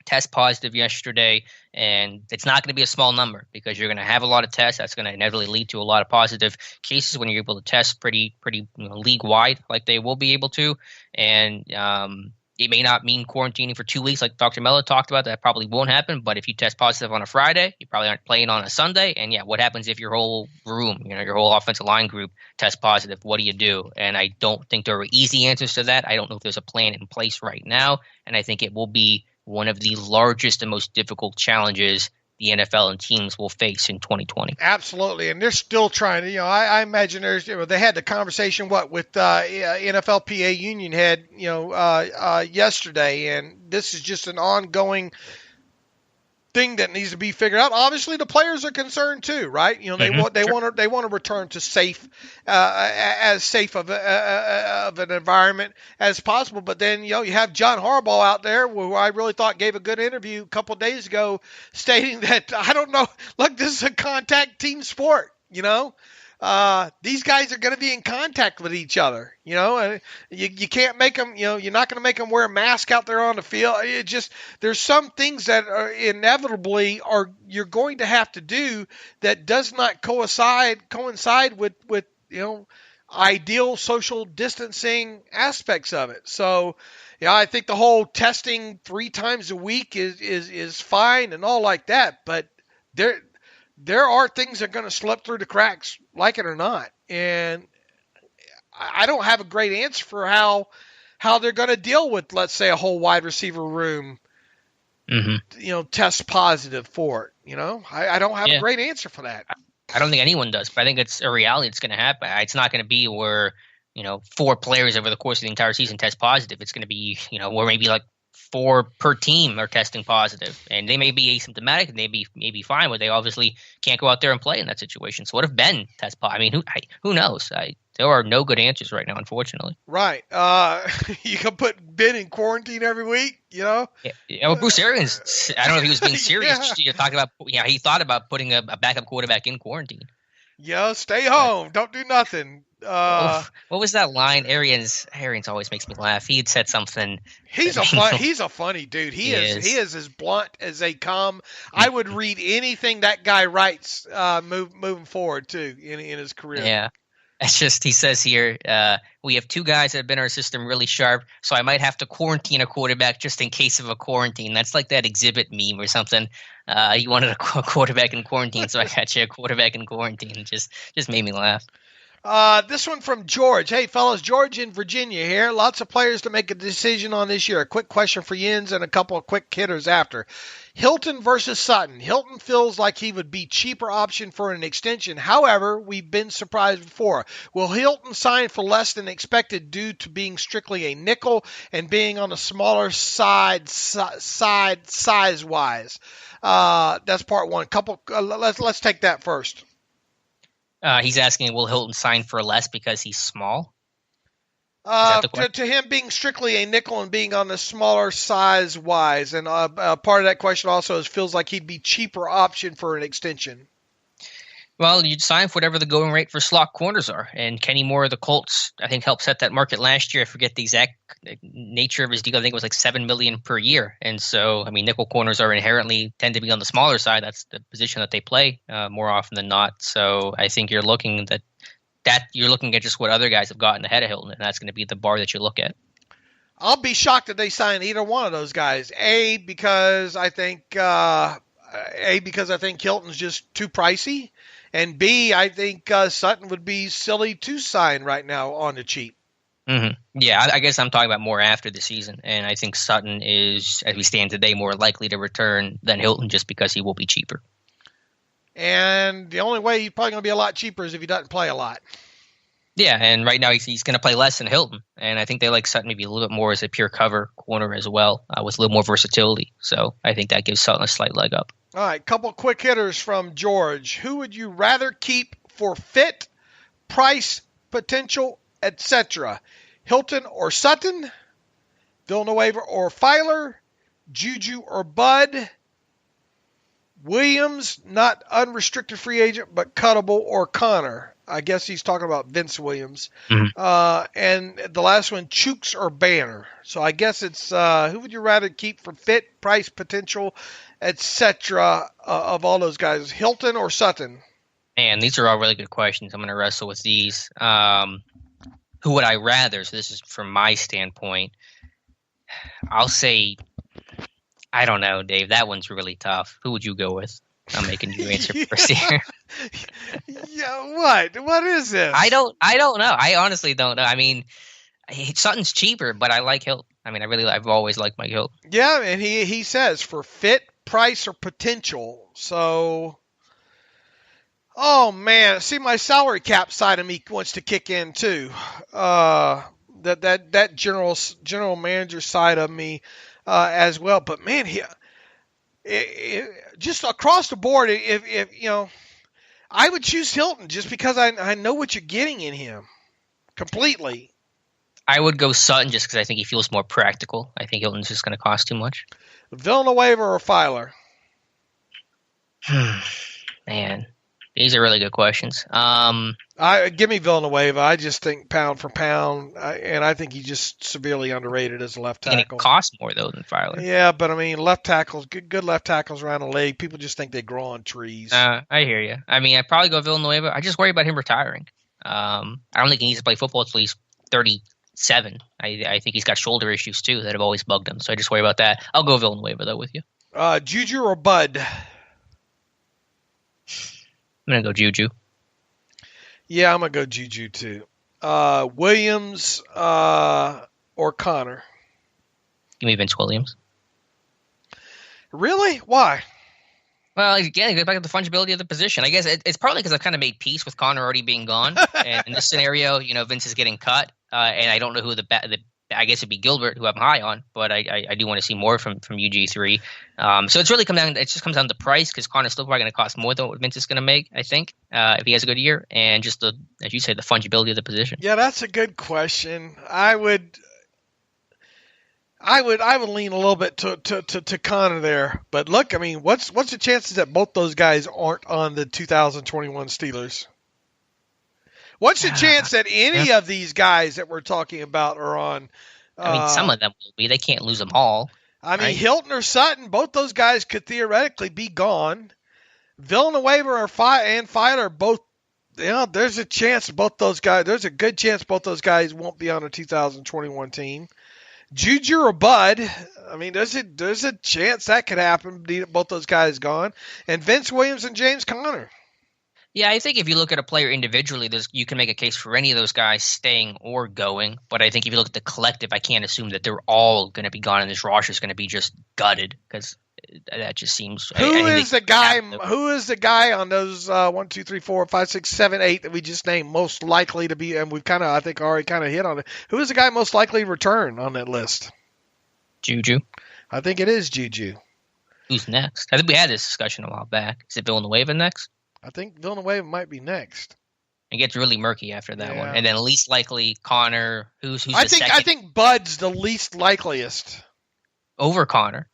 [SPEAKER 2] test positive yesterday, and it's not going to be a small number because you're going to have a lot of tests. That's going to inevitably lead to a lot of positive cases when you're able to test pretty league wide like they will be able to. And it may not mean quarantining for 2 weeks like Dr. Mello talked about. That probably won't happen. But if you test positive on a Friday, you probably aren't playing on a Sunday. And yeah, what happens if your whole room, your whole offensive line group tests positive? What do you do? And I don't think there are easy answers to that. I don't know if there's a plan in place right now. And I think it will be one of the largest and most difficult challenges the NFL and teams will face in 2020.
[SPEAKER 3] Absolutely, and they're still trying to. I imagine they had the conversation with NFLPA union head yesterday, and this is just an ongoing thing that needs to be figured out. Obviously, the players are concerned too, right? They want to return to as safe of an environment as possible. But then you have John Harbaugh out there, who I really thought gave a good interview a couple of days ago, stating that I don't know. Look, this is a contact team sport. These guys are going to be in contact with each other. You can't make them. You're not going to make them wear a mask out there on the field. There's some things that are inevitably you're going to have to do that does not coincide with ideal social distancing aspects of it. So, I think the whole testing 3 times a week is fine and all like that, but there are things that are going to slip through the cracks, like it or not. And I don't have a great answer for how they're going to deal with, let's say, a whole wide receiver room, test positive for it. I don't have a great answer for that.
[SPEAKER 2] I don't think anyone does, but I think it's a reality. It's going to happen. It's not going to be where, 4 players over the course of the entire season test positive. It's going to be, where maybe like 4 per team are testing positive, and they may be asymptomatic and they may be fine, but they obviously can't go out there and play in that situation. So what if Ben tests positive? I mean, who knows? There are no good answers right now, unfortunately.
[SPEAKER 3] Right. You can put Ben in quarantine every week,
[SPEAKER 2] Yeah. Well, Bruce Arians, I don't know if he was being serious. You're talking about, he thought about putting a backup quarterback in quarantine.
[SPEAKER 3] Stay home. Don't do nothing.
[SPEAKER 2] What was that line? Arians always makes me laugh. He had said something.
[SPEAKER 3] He's a funny dude. He is as blunt as they come. I would read anything that guy writes moving forward too in his career.
[SPEAKER 2] Yeah. It's just, he says here, we have 2 guys that have been in our system really sharp, so I might have to quarantine a quarterback just in case of a quarantine. That's like that exhibit meme or something. You wanted a quarterback in quarantine, so I got you a quarterback in quarantine. It just made me laugh.
[SPEAKER 3] This one from George. Hey, fellas, George in Virginia here. Lots of players to make a decision on this year. A quick question for Yins and a couple of quick hitters after. Hilton versus Sutton. Hilton feels like he would be cheaper option for an extension. However, we've been surprised before. Will Hilton sign for less than expected due to being strictly a nickel and being on the smaller side size-wise? That's part one. Let's take that first.
[SPEAKER 2] He's asking, will Hilton sign for less because he's small?
[SPEAKER 3] To him being strictly a nickel and being on the smaller size wise. And part of that question also feels like he'd be cheaper option for an extension.
[SPEAKER 2] Well, you'd sign for whatever the going rate for slot corners are. And Kenny Moore of the Colts, I think, helped set that market last year. I forget the exact nature of his deal. I think it was like $7 million per year. And so, I mean, nickel corners are inherently tend to be on the smaller side. That's the position that they play more often than not. So I think you're looking at just what other guys have gotten ahead of Hilton, and that's going to be the bar that you look at.
[SPEAKER 3] I'll be shocked if they sign either one of those guys. Because I think Hilton's just too pricey. And B, I think Sutton would be silly to sign right now on the cheap.
[SPEAKER 2] Mm-hmm. Yeah, I guess I'm talking about more after the season, and I think Sutton is, as we stand today, more likely to return than Hilton just because he will be cheaper.
[SPEAKER 3] And the only way he's probably going to be a lot cheaper is if he doesn't play a lot.
[SPEAKER 2] Yeah, and right now he's going to play less than Hilton, and I think they like Sutton maybe a little bit more as a pure cover corner as well, with a little more versatility. So I think that gives Sutton a slight leg up.
[SPEAKER 3] All right, couple quick hitters from George. Who would you rather keep for fit, price, potential, etc.? Hilton or Sutton? Villanueva or Filer? Juju or Bud? Williams, not unrestricted free agent, but cuttable, or Connor? I guess he's talking about Vince Williams.
[SPEAKER 2] Mm-hmm.
[SPEAKER 3] And the last one, Chooks or Banner. So I guess it's who would you rather keep for fit, price, potential, etc. Of all those guys? Hilton or Sutton?
[SPEAKER 2] Man, these are all really good questions. I'm going to wrestle with these. Who would I rather? So this is from my standpoint. I'll say, I don't know, Dave. That one's really tough. Who would you go with? I'm making you answer first here.
[SPEAKER 3] Yeah, what? What is this?
[SPEAKER 2] I don't know. I honestly don't know. I mean, Sutton's cheaper, but I like Hilton. I mean, I've always liked Mike Hilton.
[SPEAKER 3] Yeah, and he says for fit, price, or potential. So, oh man, see, my salary cap side of me wants to kick in too. That general manager side of me as well. But man, just across the board, if you know, I would choose Hilton just because I know what you're getting in him completely.
[SPEAKER 2] I would go Sutton just because I think he feels more practical. I think Hilton's just going to cost too much.
[SPEAKER 3] Villanueva or Filer?
[SPEAKER 2] Man, these are really good questions.
[SPEAKER 3] Give me Villanueva. I just think pound for pound, and I think he's just severely underrated as a left tackle.
[SPEAKER 2] And it costs more though than Filer.
[SPEAKER 3] Yeah, but I mean, left tackles, good left tackles around the league. People just think they grow on trees.
[SPEAKER 2] I hear you. I mean, I'd probably go Villanueva. I just worry about him retiring. I don't think he needs to play football until he's 37. I think he's got shoulder issues too that have always bugged him. So I just worry about that. I'll go Villanueva though with you.
[SPEAKER 3] Juju or Bud?
[SPEAKER 2] I'm going to go Juju.
[SPEAKER 3] Yeah, I'm going to go Juju too. Williams or Connor?
[SPEAKER 2] Give me Vince Williams.
[SPEAKER 3] Really? Why?
[SPEAKER 2] Well, again, go back to the fungibility of the position. I guess it's partly because I've kind of made peace with Connor already being gone. And in this scenario, Vince is getting cut. And I don't know who I guess it'd be Gilbert, who I'm high on, but I do want to see more from UG3. So it's really it just comes down to price because Connor's still probably going to cost more than what Vince is going to make, I think, if he has a good year, and just as you say, the fungibility of the position.
[SPEAKER 3] Yeah, that's a good question. I would lean a little bit to Connor there, but look, I mean, what's the chances that both those guys aren't on the 2021 Steelers? What's the chance that any of these guys that we're talking about are on?
[SPEAKER 2] I mean, some of them will be. They can't lose them all.
[SPEAKER 3] I mean, Hilton or Sutton, both those guys could theoretically be gone. Villanueva and Filer both. There's a chance both those guys. There's a good chance both those guys won't be on a 2021 team. Juju or Bud. I mean, there's a chance that could happen. Both those guys gone, and Vince Williams and James Conner.
[SPEAKER 2] Yeah, I think if you look at a player individually, you can make a case for any of those guys staying or going. But I think if you look at the collective, I can't assume that they're all going to be gone and this roster is going to be just gutted because that just seems.
[SPEAKER 3] Who is the guy on those 1, 2, 3, 4, 5, 6, 7, 8 that we just named most likely to be? And we've I think already kind of hit on it. Who is the guy most likely to return on that list?
[SPEAKER 2] Juju.
[SPEAKER 3] I think it is Juju.
[SPEAKER 2] Who's next? I think we had this discussion a while back. Is it Villanueva next?
[SPEAKER 3] I think Villanueva might be next.
[SPEAKER 2] It gets really murky after that one. And then least likely Connor. Who's
[SPEAKER 3] I think
[SPEAKER 2] second?
[SPEAKER 3] I think Bud's the least likeliest.
[SPEAKER 2] Over Connor.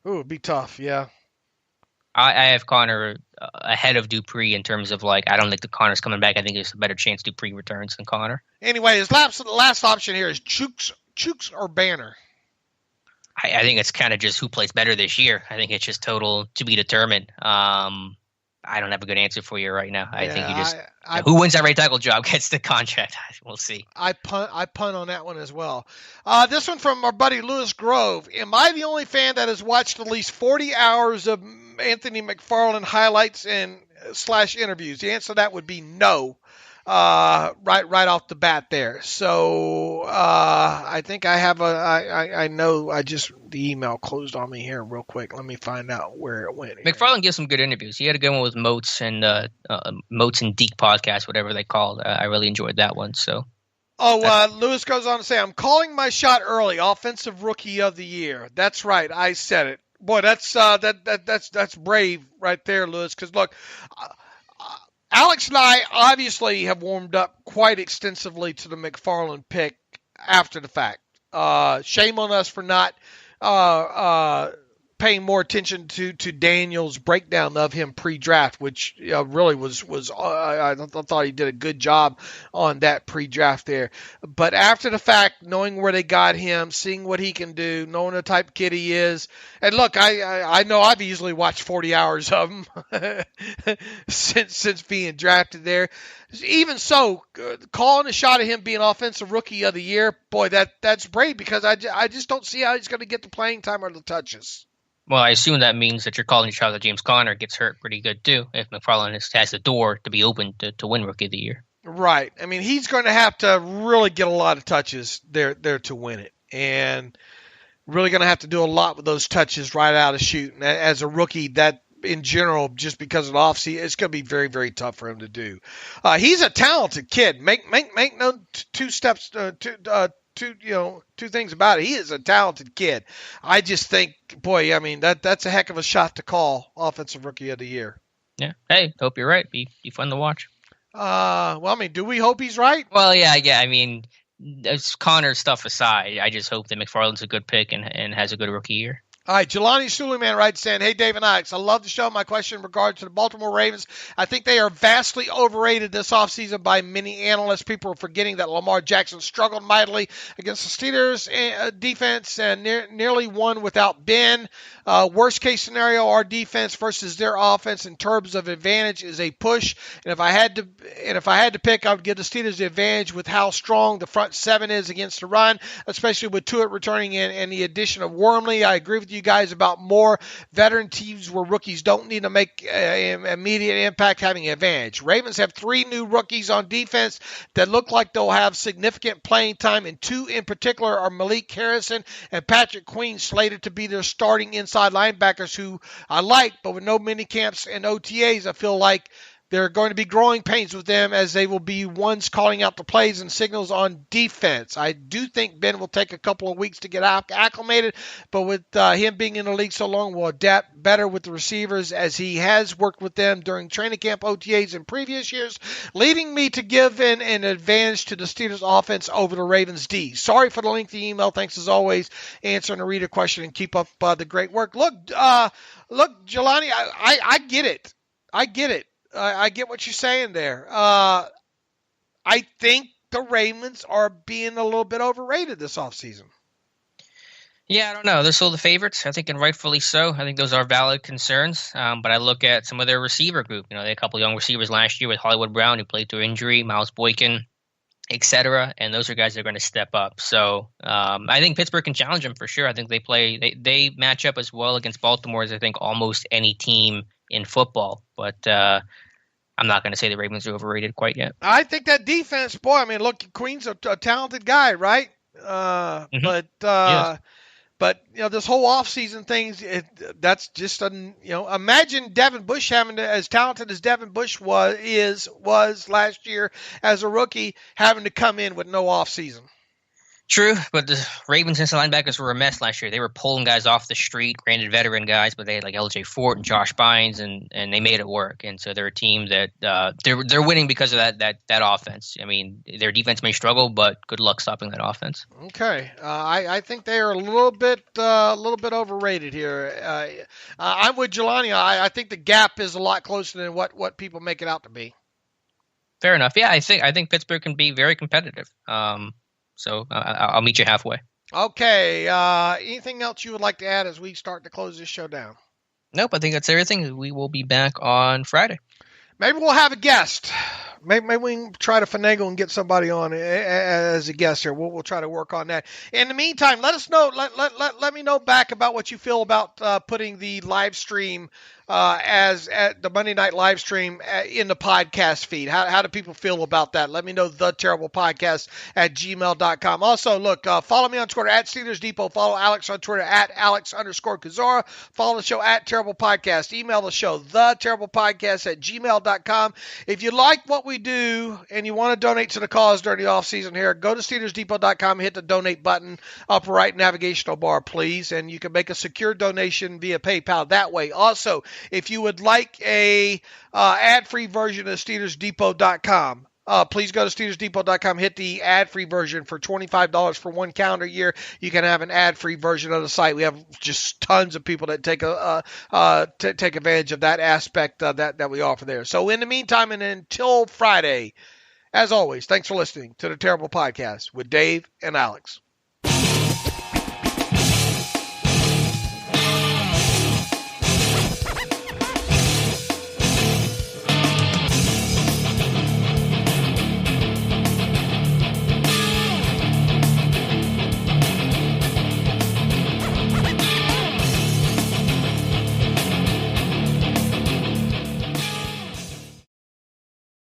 [SPEAKER 3] Ooh, it'd be tough, yeah.
[SPEAKER 2] I have Connor ahead of Dupree in terms of I don't think the Connor's coming back. I think there's a better chance Dupree returns than Connor.
[SPEAKER 3] Anyway, his last option here is Chooks or Banner.
[SPEAKER 2] I think it's kind of just who plays better this year. I think it's just total to be determined. I don't have a good answer for you right now. I think you just who wins that right tackle job gets the contract. We'll see.
[SPEAKER 3] I punt on that one as well. This one from our buddy Lewis Grove. Am I the only fan that has watched at least 40 hours of Anthony McFarland highlights and / interviews? The answer to that would be no. right off the bat there. So I think I have I know the email closed on me here real quick. Let me find out where it went.
[SPEAKER 2] McFarland gives some good interviews. He had a good one with Moats and Deke podcast, whatever they called. I really enjoyed that one. So.
[SPEAKER 3] Lewis goes on to say, I'm calling my shot early. Offensive Rookie of the Year. That's right. I said it. Boy, that's brave right there, Lewis. Because look, Alex and I obviously have warmed up quite extensively to the McFarland pick after the fact. Shame on us for not paying more attention to Daniel's breakdown of him pre-draft, which really was I thought he did a good job on that pre-draft there. But after the fact, knowing where they got him, seeing what he can do, knowing the type of kid he is, and look, I know I've easily watched 40 hours of him since being drafted there. Even so, calling a shot at him being Offensive Rookie of the Year, boy, that's brave, because I just don't see how he's going to get the playing time or the touches.
[SPEAKER 2] Well, I assume that means that you're calling your shot that James Conner gets hurt pretty good, too, if McFarland has the door to be open to win Rookie of the Year.
[SPEAKER 3] Right. I mean, he's going to have to really get a lot of touches there to win it. And really going to have to do a lot with those touches right out of shoot. And as a rookie, that in general, just because of the offseason, it's going to be very, very tough for him to do. He's a talented kid. Make no two things about it. He is a talented kid. I just think, boy, I mean, that's a heck of a shot to call Offensive Rookie of the Year.
[SPEAKER 2] Yeah. Hey, hope you're right. Be fun to watch.
[SPEAKER 3] Well, I mean, do we hope he's right?
[SPEAKER 2] Well, yeah. I mean, Connor stuff aside, I just hope that McFarland's a good pick and has a good rookie year.
[SPEAKER 3] All right, Jelani Suleiman writes in, hey, Dave and Alex, I love the show. My question in regard to the Baltimore Ravens, I think they are vastly overrated this offseason by many analysts. People are forgetting that Lamar Jackson struggled mightily against the Steelers defense and nearly won without Ben. Worst case scenario, our defense versus their offense in terms of advantage is a push. And if I had to pick, I would give the Steelers the advantage with how strong the front seven is against the run, especially with Tuitt returning in and the addition of Wormley. I agree with you guys about more veteran teams where rookies don't need to make immediate impact having an advantage. Ravens have 3 new rookies on defense that look like they'll have significant playing time, and 2 in particular are Malik Harrison and Patrick Queen, slated to be their starting inside linebackers, who I like, but with no mini camps and OTAs, I feel like there are going to be growing pains with them, as they will be ones calling out the plays and signals on defense. I do think Ben will take a couple of weeks to get acclimated, but with him being in the league so long, will adapt better with the receivers, as he has worked with them during training camp OTAs in previous years, leading me to give in an advantage to the Steelers offense over the Ravens D. Sorry for the lengthy email. Thanks as always, answering the reader question, and keep up the great work. Look, Jelani, I get it. I get it. I get what you're saying there. I think the Ravens are being a little bit overrated this offseason.
[SPEAKER 2] Yeah, I don't know. They're still the favorites, I think, and rightfully so. I think those are valid concerns. But I look at some of their receiver group. They had a couple of young receivers last year with Hollywood Brown, who played through injury, Miles Boykin, etc. And those are guys that are going to step up. So I think Pittsburgh can challenge them for sure. I think they match up as well against Baltimore as I think almost any team in football. But I'm not going to say the Ravens are overrated quite yet.
[SPEAKER 3] I think that defense, boy, I mean, look, Queen's a talented guy, right? But this whole offseason thing, that's just imagine Devin Bush having to, as talented as Devin Bush was last year as a rookie, having to come in with no offseason.
[SPEAKER 2] True, but the Ravens inside linebackers were a mess last year. They were pulling guys off the street, granted veteran guys, but they had like L.J. Fort and Josh Bynes, and they made it work. And so they're a team that they're winning because of that offense. I mean, their defense may struggle, but good luck stopping that offense.
[SPEAKER 3] Okay, I think they are a little bit overrated here. I'm with Jelani. I think the gap is a lot closer than what people make it out to be.
[SPEAKER 2] Fair enough. Yeah, I think Pittsburgh can be very competitive. So I'll meet you halfway.
[SPEAKER 3] Okay. Anything else you would like to add as we start to close this show down?
[SPEAKER 2] Nope. I think that's everything. We will be back on Friday.
[SPEAKER 3] Maybe we'll have a guest. Maybe we can try to finagle and get somebody on as a guest here. We'll try to work on that. In the meantime, let us know. Let me know back about what you feel about putting the live stream as at the Monday night live stream in the podcast feed. How do people feel about that? Let me know, theterriblepodcast@gmail.com. Also, look, follow me on Twitter at Steelers Depot. Follow Alex on Twitter at Alex_Kozora. Follow the show at Terrible Podcast. Email the show, theterriblepodcast@gmail.com. If you like what we do and you want to donate to the cause during the offseason here, go to SteelersDepot.com, hit the donate button, upper right navigational bar, please, and you can make a secure donation via PayPal that way. Also, if you would like a ad-free version of SteelersDepot.com, please go to SteelersDepot.com, hit the ad-free version for $25 for 1 calendar year. You can have an ad-free version of the site. We have just tons of people that take take advantage of that aspect that we offer there. So in the meantime and until Friday, as always, thanks for listening to the Terrible Podcast with Dave and Alex.